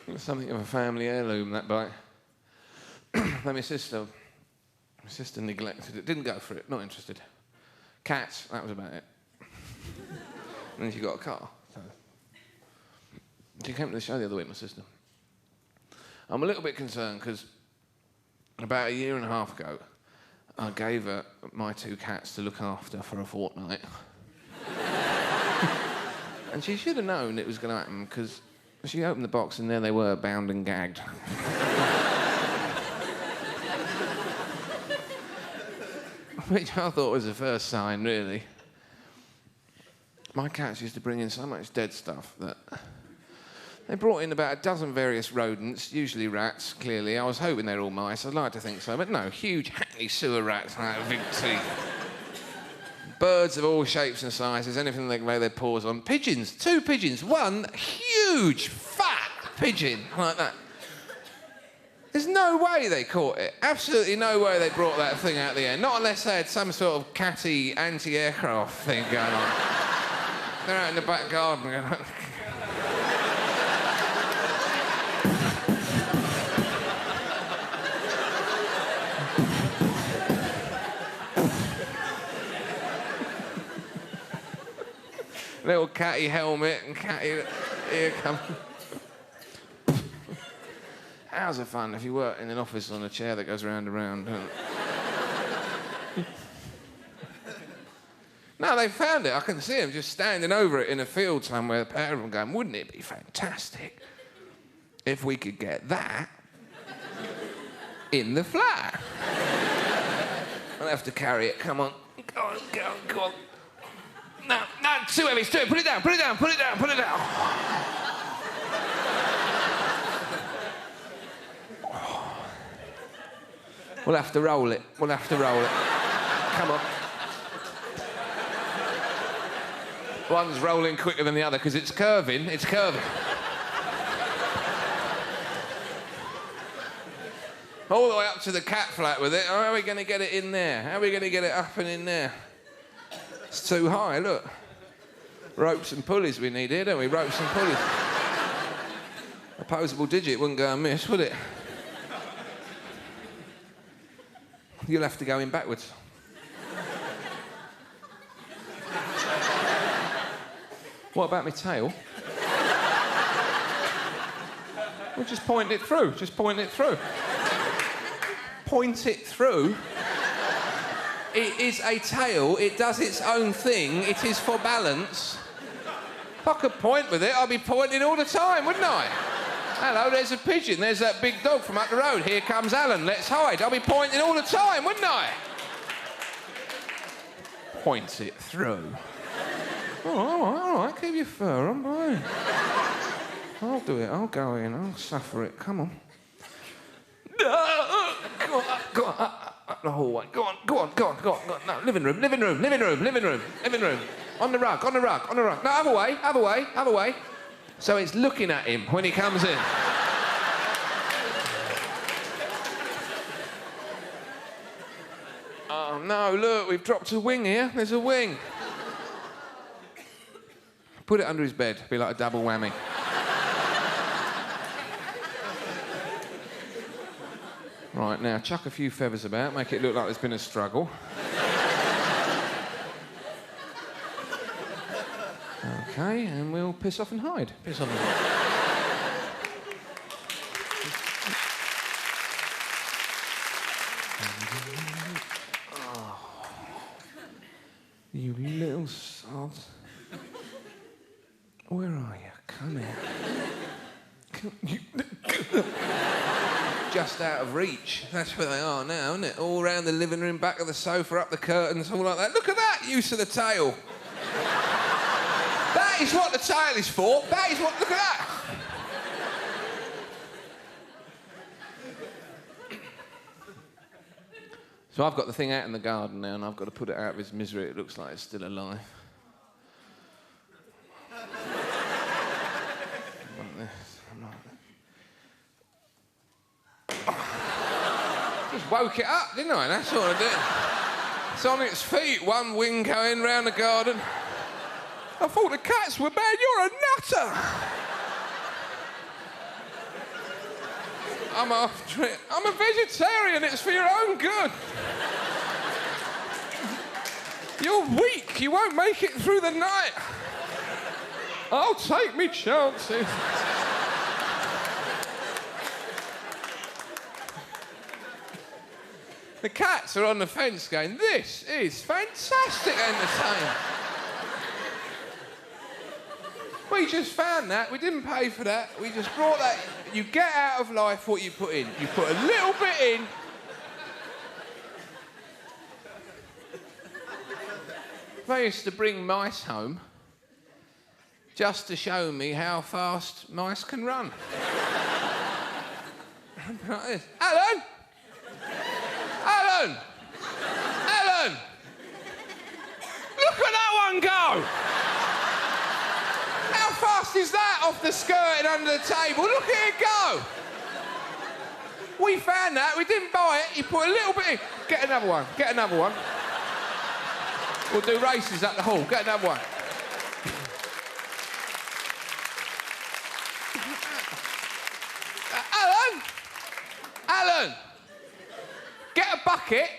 It was something of a family heirloom, that bike. Then my sister neglected it, didn't go for it, not interested. Cats, that was about it. And then she got a car. So. She came to the show the other week, my sister. I'm a little bit concerned because about a year and a half ago, I gave her my 2 cats to look after for a fortnight. And she should have known it was going to happen because she opened the box and there they were, bound and gagged. Which I thought was the first sign, really. My cats used to bring in so much dead stuff that... They brought in about a dozen various rodents, usually rats, clearly. I was hoping they're all mice, I'd like to think so, but no, huge Hackney sewer rats like big teeth. Birds of all shapes and sizes, anything they can lay their paws on. Pigeons, 2 pigeons, one huge, fat pigeon like that. There's no way they caught it. Absolutely no way they brought that thing out the air. Not unless they had some sort of catty anti-aircraft thing going on. They're out in the back garden going... Little catty helmet and catty ear coming. How's it fun if you work in an office on a chair that goes round and round? No, they found it. I can see them just standing over it in a field somewhere, a pair of them going, wouldn't it be fantastic if we could get that in the flat? I'll have to carry it. Come on. Go on, go on, go on. No, it's too heavy, it's too heavy. Put it down, put it down, put it down, put it down. We'll have to roll it. We'll have to roll it. Come on. One's rolling quicker than the other because it's curving. It's curving. All the way up to the cat flat with it. How are we going to get it in there? How are we going to get it up and in there? It's too high, look. Ropes and pulleys we need here, don't we? Ropes and pulleys. Opposable digit wouldn't go amiss, would it? You'll have to go in backwards. What about my tail? Well, just point it through. Just point it through. Point it through. It is a tail. It does its own thing. It is for balance. If I could point with it, I'd be pointing all the time, wouldn't I? Hello, there's a pigeon. There's that big dog from up the road. Here comes Alan. Let's hide. I'll be pointing all the time, wouldn't I? Point it through. All right. Keep your fur on, boy. I'll do it. I'll go in. I'll suffer it. Come on. Go on. Up the hallway. Go on. No, living room. On the rug. No, other way. So it's looking at him when he comes in. Oh, no, look, we've dropped a wing here. There's a wing. Put it under his bed. Be like a double whammy. Right, now, chuck a few feathers about, make it look like there's been a struggle. OK, and we'll piss off and hide. Piss off and hide. Oh, you little sod. Where are you? Come here. Just out of reach. That's where they are now, isn't it? All round the living room, back of the sofa, up the curtains, all like that. Look at that use of the tail. That is what the tail is for. That is what... Look at that. So I've got the thing out in the garden now, and I've got to put it out of its misery. It looks like it's still alive. Just woke it up, didn't I? That's all I did. It's on its feet, one wing going round the garden. I thought the cats were bad. You're a nutter. I'm after it. I'm a vegetarian. It's for your own good. You're weak. You won't make it through the night. I'll take me chances. The cats are on the fence going, this is fantastic entertainment. We just found that. We didn't pay for that. We just brought that. You get out of life what you put in. You put a little bit in. They used to bring mice home just to show me how fast mice can run. Like this. Alan! Alan! Alan! Look at that one go! How fast is that off the skirt and under the table? Look at it go! We found that, we didn't buy it, you put a little bit in. Get another one, get another one. We'll do races at the hall, get another one. Alan! Alan! Get a bucket.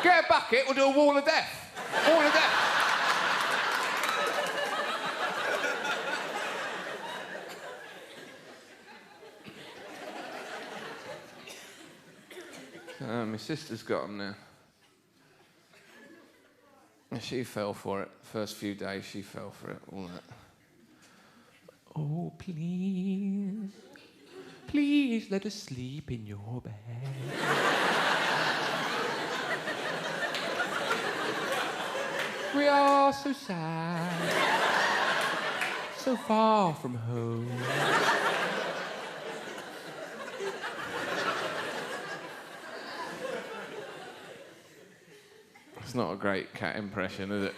Get a bucket, we'll do a wall of death. Wall of death. My sister's got them now. She fell for it. First few days, she fell for it, all that. Oh, please. Please let us sleep in your bed. We are so sad, so far from home. It's not a great cat impression, is it?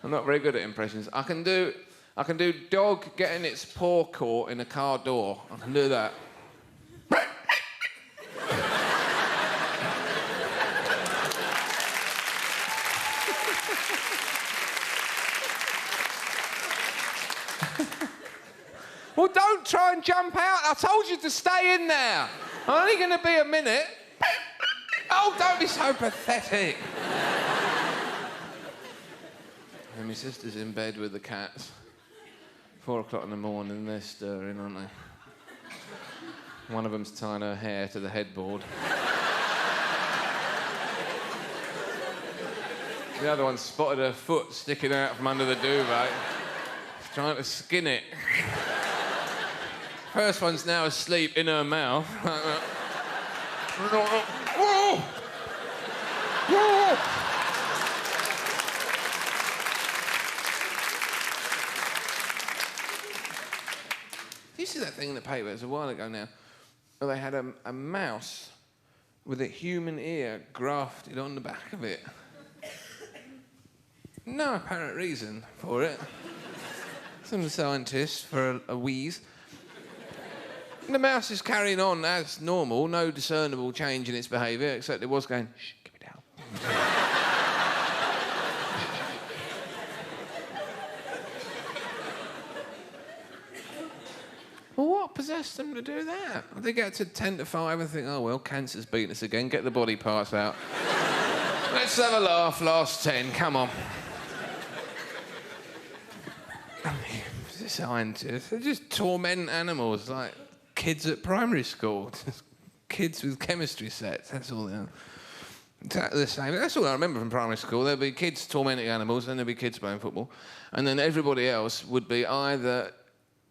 I'm not very good at impressions. I can do dog getting its paw caught in a car door. I can do that. Well, don't try and jump out. I told you to stay in there. I'm only going to be a minute. Oh, don't be so pathetic. And my sister's in bed with the cats. 4 o'clock in the morning, they're stirring, aren't they? One of them's tying her hair to the headboard. The other one spotted her foot sticking out from under the duvet. She's trying to skin it. First one's now asleep in her mouth. Whoa! Whoa! Did you see that thing in the paper? It was a while ago now. Where they had a mouse with a human ear grafted on the back of it. No apparent reason for it. Some scientists for a wheeze. And the mouse is carrying on as normal, no discernible change in its behaviour, except it was going, shh, keep it down. Well, what possessed them to do that? They get to 10 to 5 and think, oh, well, cancer's beaten us again, get the body parts out. Let's have a laugh, last 10, come on. Scientists, they just torment animals like kids at primary school. Just kids with chemistry sets, that's all they are. Exactly the same. That's all I remember from primary school. There'd be kids tormenting animals, then there'd be kids playing football. And then everybody else would be either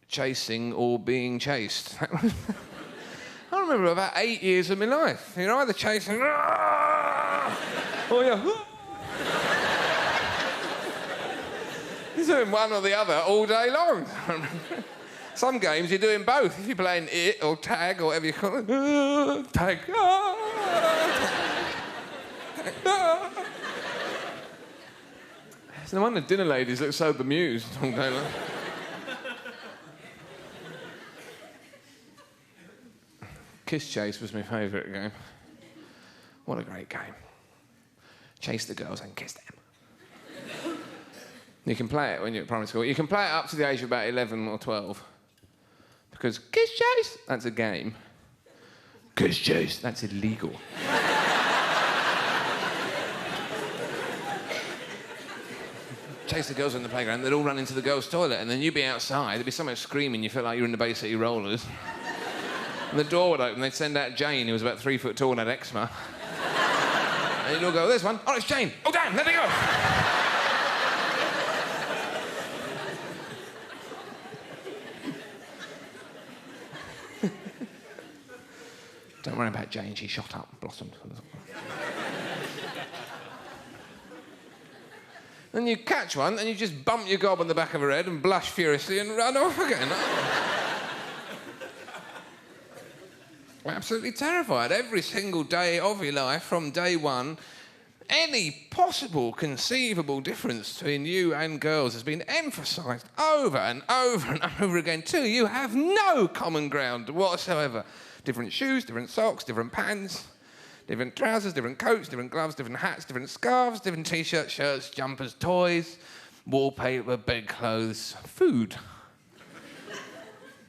chasing or being chased. I remember about 8 years of my life. You're either chasing, or you're... You're doing one or the other all day long. Some games you're doing both. If you're playing it or tag or whatever you call it, tag. It's no wonder dinner ladies look so bemused all day long. Kiss Chase was my favourite game. What a great game. Chase the girls and kiss them. You can play it when you're at primary school. You can play it up to the age of about 11 or 12. Because Kiss Chase, that's a game. Kiss Chase, that's illegal. Chase the girls on the playground, they'd all run into the girls' toilet, and then you'd be outside, there'd be someone screaming, you felt like you were in the Bay City Rollers. And the door would open, they'd send out Jane, who was about 3 foot tall and had eczema. And you'd all go, there's one. Oh, it's Jane. Oh, damn, let me go. Don't worry about Jane, she shot up, blossomed. Then you catch one, and you just bump your gob on the back of her head and blush furiously and run off again. Absolutely terrified. Every single day of your life, from day one, any possible conceivable difference between you and girls has been emphasised over and over and over again till you have no common ground whatsoever. Different shoes, different socks, different pants, different trousers, different coats, different gloves, different hats, different scarves, different T-shirts, shirts, jumpers, toys, wallpaper, bedclothes, food.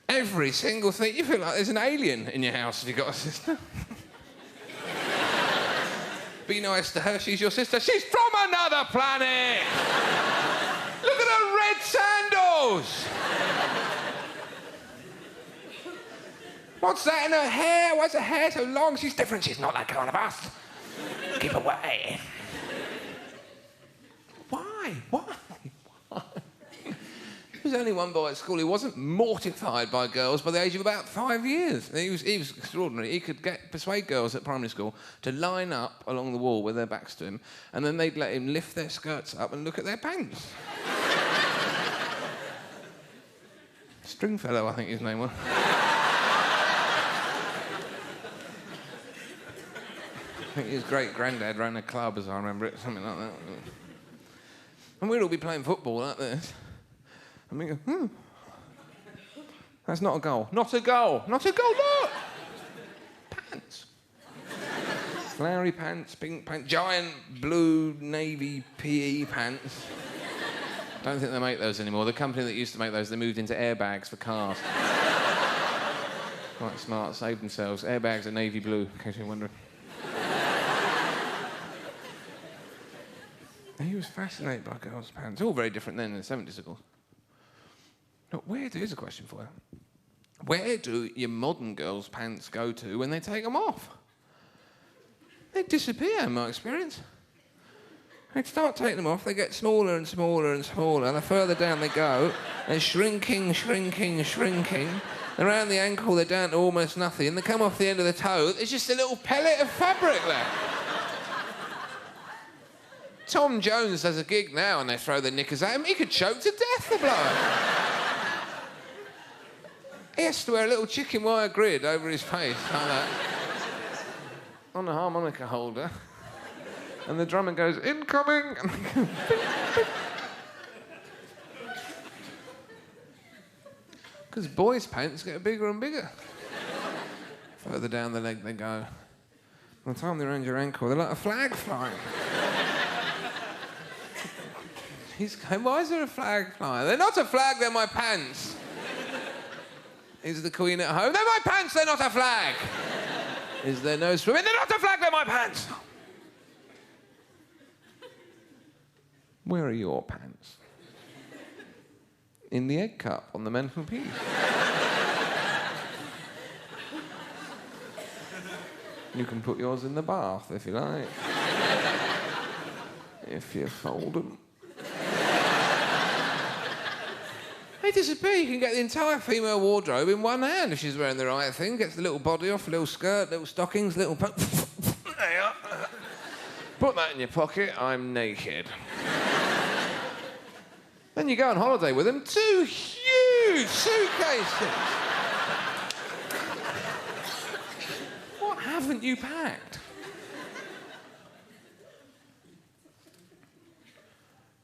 Every single thing. You feel like there's an alien in your house if you've got a sister. Be nice to her, she's your sister. She's from another planet! Look at her red sandals! What's that in her hair? Why's her hair so long? She's different. She's not like one of us. Keep away. Why? Why? Why? There was only one boy at school who wasn't mortified by girls by the age of about 5 years. He was extraordinary. He could persuade girls at primary school to line up along the wall with their backs to him, and then they'd let him lift their skirts up and look at their pants. Stringfellow, I think his name was. I think his great-granddad ran a club, as I remember it, something like that. And we'd all be playing football like this. And we go, that's not a goal. Not a goal. Not a goal, look! Pants. Flowery pants, pink pants, giant blue navy PE pants. Don't think they make those anymore. The company that used to make those, they moved into airbags for cars. Quite smart, saved themselves. Airbags are navy blue, in case you're wondering. He was fascinated by girls' pants. All very different then in the 70s, of course. Now, here's a question for you. Where do your modern girls' pants go to when they take them off? They disappear, in my experience. They start taking them off, they get smaller and smaller and smaller, and the further down they go, they're shrinking, shrinking, shrinking. Around the ankle, they're down to almost nothing, and they come off the end of the toe, there's just a little pellet of fabric there. Tom Jones does a gig now and they throw their knickers at him. He could choke to death, the bloke. He has to wear a little chicken wire grid over his face, like that. On a harmonica holder. And the drummer goes, incoming! And they go, because boys' pants get bigger and bigger. Further down the leg they go. By the time they're around your ankle, they're like a flag flying. He's going, why is there a flag flying? They're not a flag, they're my pants. Is the Queen at home? They're my pants, they're not a flag. Is there no swimming? They're not a flag, they're my pants. Where are your pants? In the egg cup on the mantelpiece. You can put yours in the bath if you like. If you fold them. They disappear. You can get the entire female wardrobe in one hand if she's wearing the right thing. Gets the little body off, a little skirt, little stockings, little... There you are. Put that in your pocket. I'm naked. Then you go on holiday with them. 2 huge suitcases. What haven't you packed?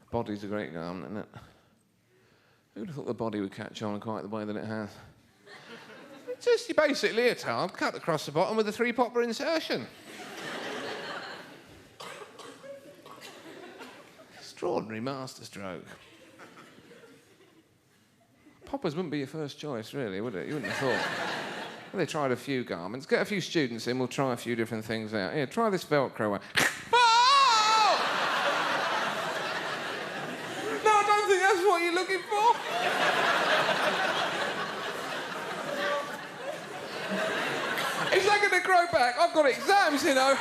Body's a great garment, isn't it? Who would have thought the body would catch on quite the way that it has? It's just your basic leotard cut across the bottom with a 3-popper insertion. Extraordinary masterstroke. Poppers wouldn't be your first choice, really, would it? You wouldn't have thought. Well, they tried a few garments. Get a few students in, we'll try a few different things out. Here, try this Velcro one. Oh! No, I don't think that's what you're looking for. Is that going to grow back? I've got exams, you know.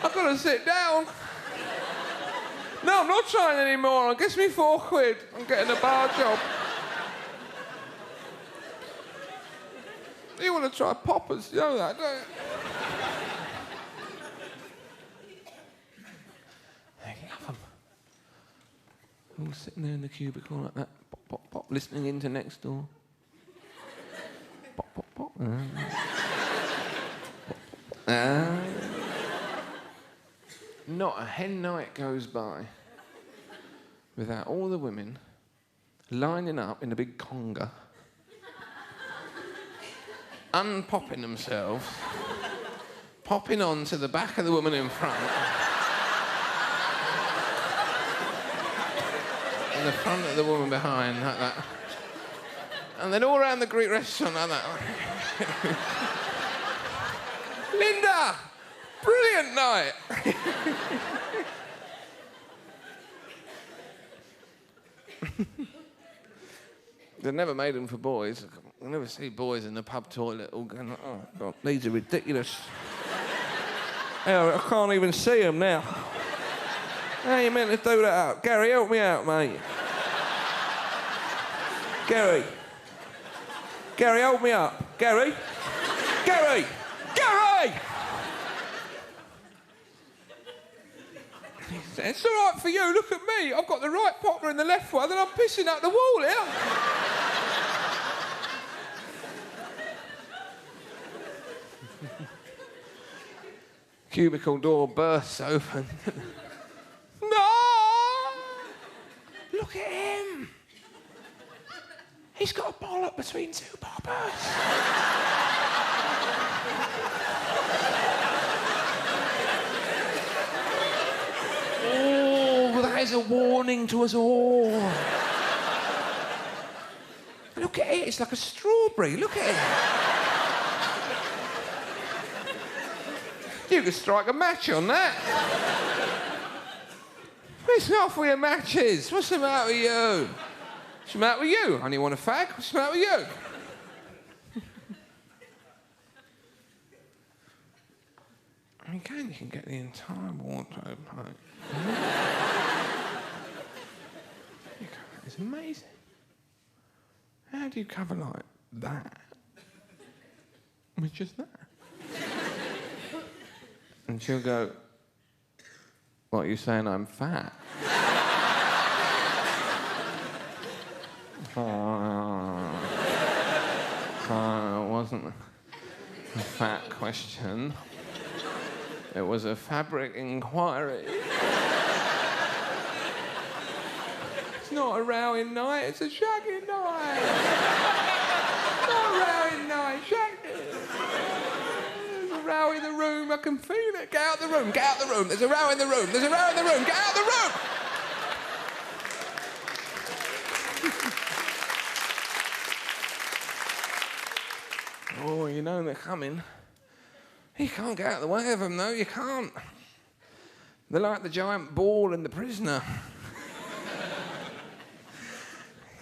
I've got to sit down. No, I'm not trying anymore. It gets me £4. I'm getting a bar job. You want to try poppers, you know that, don't you? They love them. All sitting there in the cubicle like that, pop, pop, pop, listening into next door. Pop, pop, pop. Not a hen night goes by without all the women lining up in a big conga, unpopping themselves, popping on to the back of the woman in front, and the front of the woman behind, like that. And then all around the Greek restaurant, like that. Linda! Brilliant night! They've never made them for boys. I never see boys in the pub toilet all going, oh, God, these are ridiculous. I can't even see them now. How you meant to do that up? Gary, help me out, mate. Gary. Gary, help me up. Gary. Gary! Gary! It's all right for you, look at me. I've got the right popper in the left one and I'm pissing out the wall here. Cubicle door bursts open. No! Look at him. He's got a bollock between 2 poppers. Oh, that is a warning to us all. Look at it, it's like a strawberry, look at it. You could strike a match on that. Where's off with your matches? What's the matter with you? What's the matter with you? Only want a fag? What's the matter with you? I mean, you can get the entire wardrobe, right? It's amazing. How do you cover like that with just that? And she'll go, what, are you saying I'm fat? It wasn't a fat question. It was a fabric inquiry. It's not a rowing night, it's a shagging night. Not a rowing night, shagging. There's a row in the room, I can feel it. Get out the room, get out the room. There's a row in the room, there's a row in the room, get out the room! Oh, you know they're coming. You can't get out of the way of them, though. You can't. They're like the giant ball and the prisoner.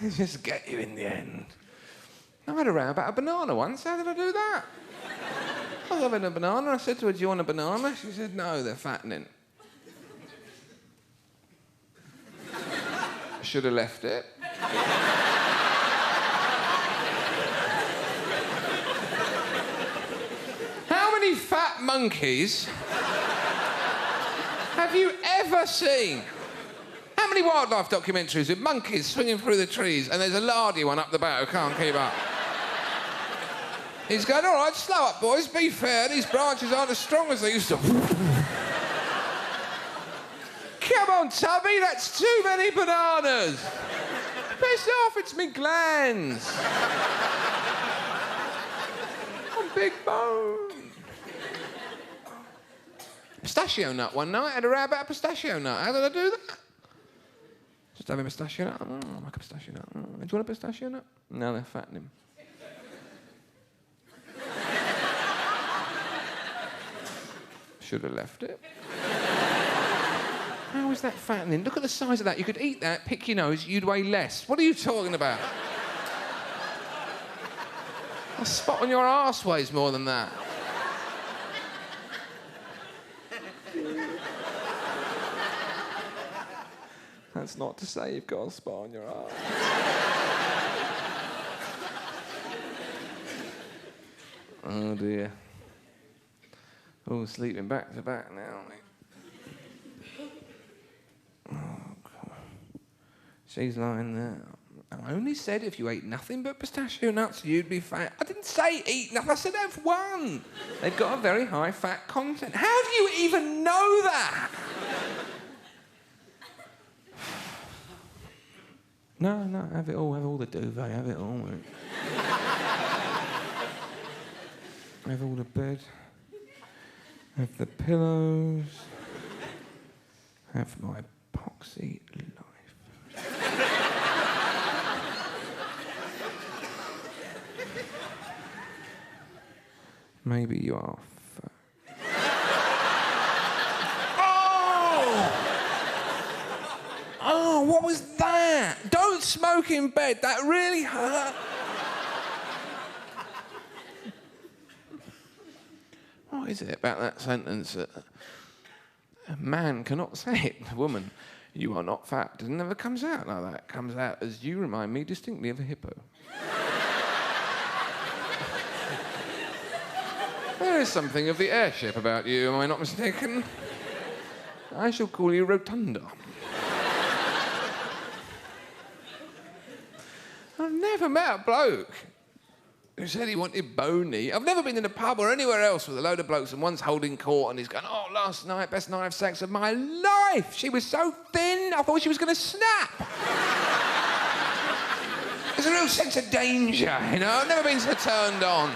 They just get you in the end. I had a row about a banana once. How did I do that? I was having a banana. I said to her, do you want a banana? She said, no, they're fattening. I should have left it. Fat monkeys have you ever seen? How many wildlife documentaries with monkeys swinging through the trees and there's a lardy one up the back who can't keep up? He's going, all right, slow up, boys, be fair, these branches aren't as strong as they used to. Come on, Tubby, that's too many bananas. Piss off, it's me glands. I'm big bone. Pistachio nut one night. I had a row about a pistachio nut. How did I do that? Just having a pistachio nut. Oh, I like a pistachio nut. Oh, do you want a pistachio nut? No, they're fattening. Should have left it. How is that fattening? Look at the size of that. You could eat that, pick your nose, you'd weigh less. What are you talking about? A spot on your arse weighs more than that. That's not to say you've got a spot on your arse. Oh dear. Oh, sleeping back to back now, aren't we? Oh, God. She's lying there. I only said if you ate nothing but pistachio nuts, you'd be fat. I didn't say eat nothing, I said have one. They've got a very high fat content. How do you even know that? No, have it all the duvet, have it all. Have all the bed, have the pillows, have my epoxy life. Maybe you are fat. Oh, what was that? Don't smoke in bed. That really hurt. What is it about that sentence that a man cannot say it? A woman, you are not fat. It never comes out like that. It comes out as you remind me distinctly of a hippo. There is something of the airship about you, am I not mistaken? I shall call you Rotunda. I've never met a bloke who said he wanted bony. I've never been in a pub or anywhere else with a load of blokes and one's holding court and he's going, oh, last night, best night of sex of my life. She was so thin, I thought she was going to snap. There's a real sense of danger, you know? I've never been so turned on.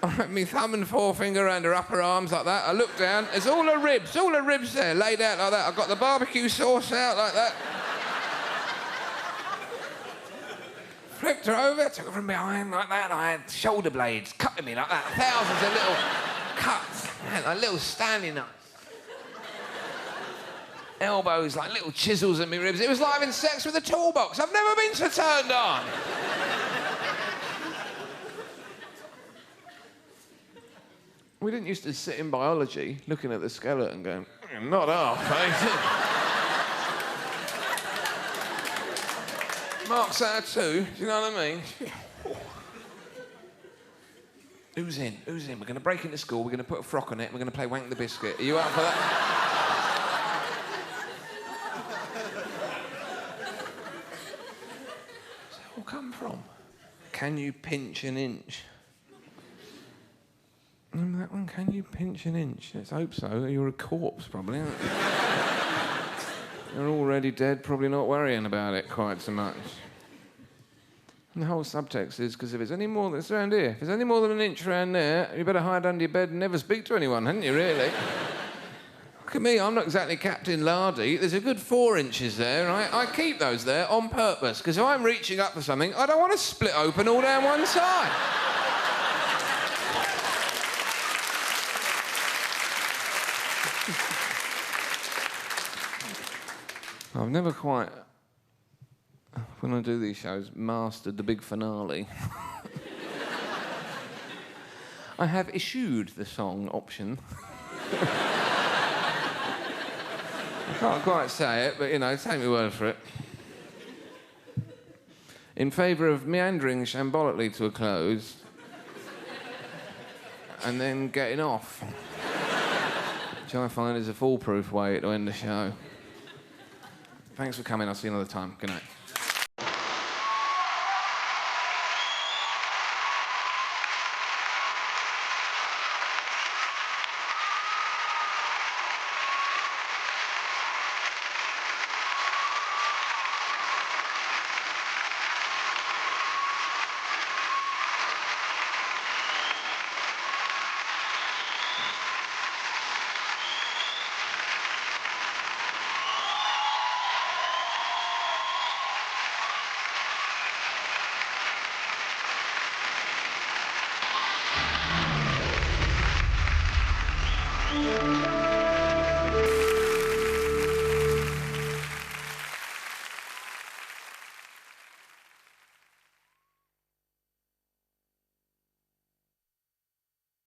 I had my thumb and forefinger around her upper arms like that. I looked down, there's all her ribs there, laid out like that. I've got the barbecue sauce out like that. Flipped her over, took her from behind like that. I had shoulder blades cutting me like that. Thousands of little cuts, like little standing up. Elbows like little chisels in my ribs. It was like having sex with a toolbox. I've never been so turned on. We didn't used to sit in biology looking at the skeleton going, not half, eh? Mark's out too, do you know what I mean? Who's in? We're going to break into school, we're going to put a frock on it, and we're going to play Wank the Biscuit. Are you up for that? Where's that all come from? Can you pinch an inch? That one, can you pinch an inch? Let's hope so. You're a corpse, probably, aren't you? You're already dead, probably not worrying about it quite so much. And the whole subtext is, because if it's any more than it's around here, if it's any more than an inch around there, you better hide under your bed and never speak to anyone, hadn't you, really? Look at me, I'm not exactly Captain Lardy. There's a good 4 inches there, right? I keep those there on purpose, because if I'm reaching up for something, I don't want to split open all down one side. I've never quite, when I do these shows, mastered the big finale. I have eschewed the song option. I can't quite say it, but, you know, take my word for it. In favour of meandering shambolically to a close and then getting off, which I find is a foolproof way to end the show. Thanks for coming. I'll see you another time. Good night.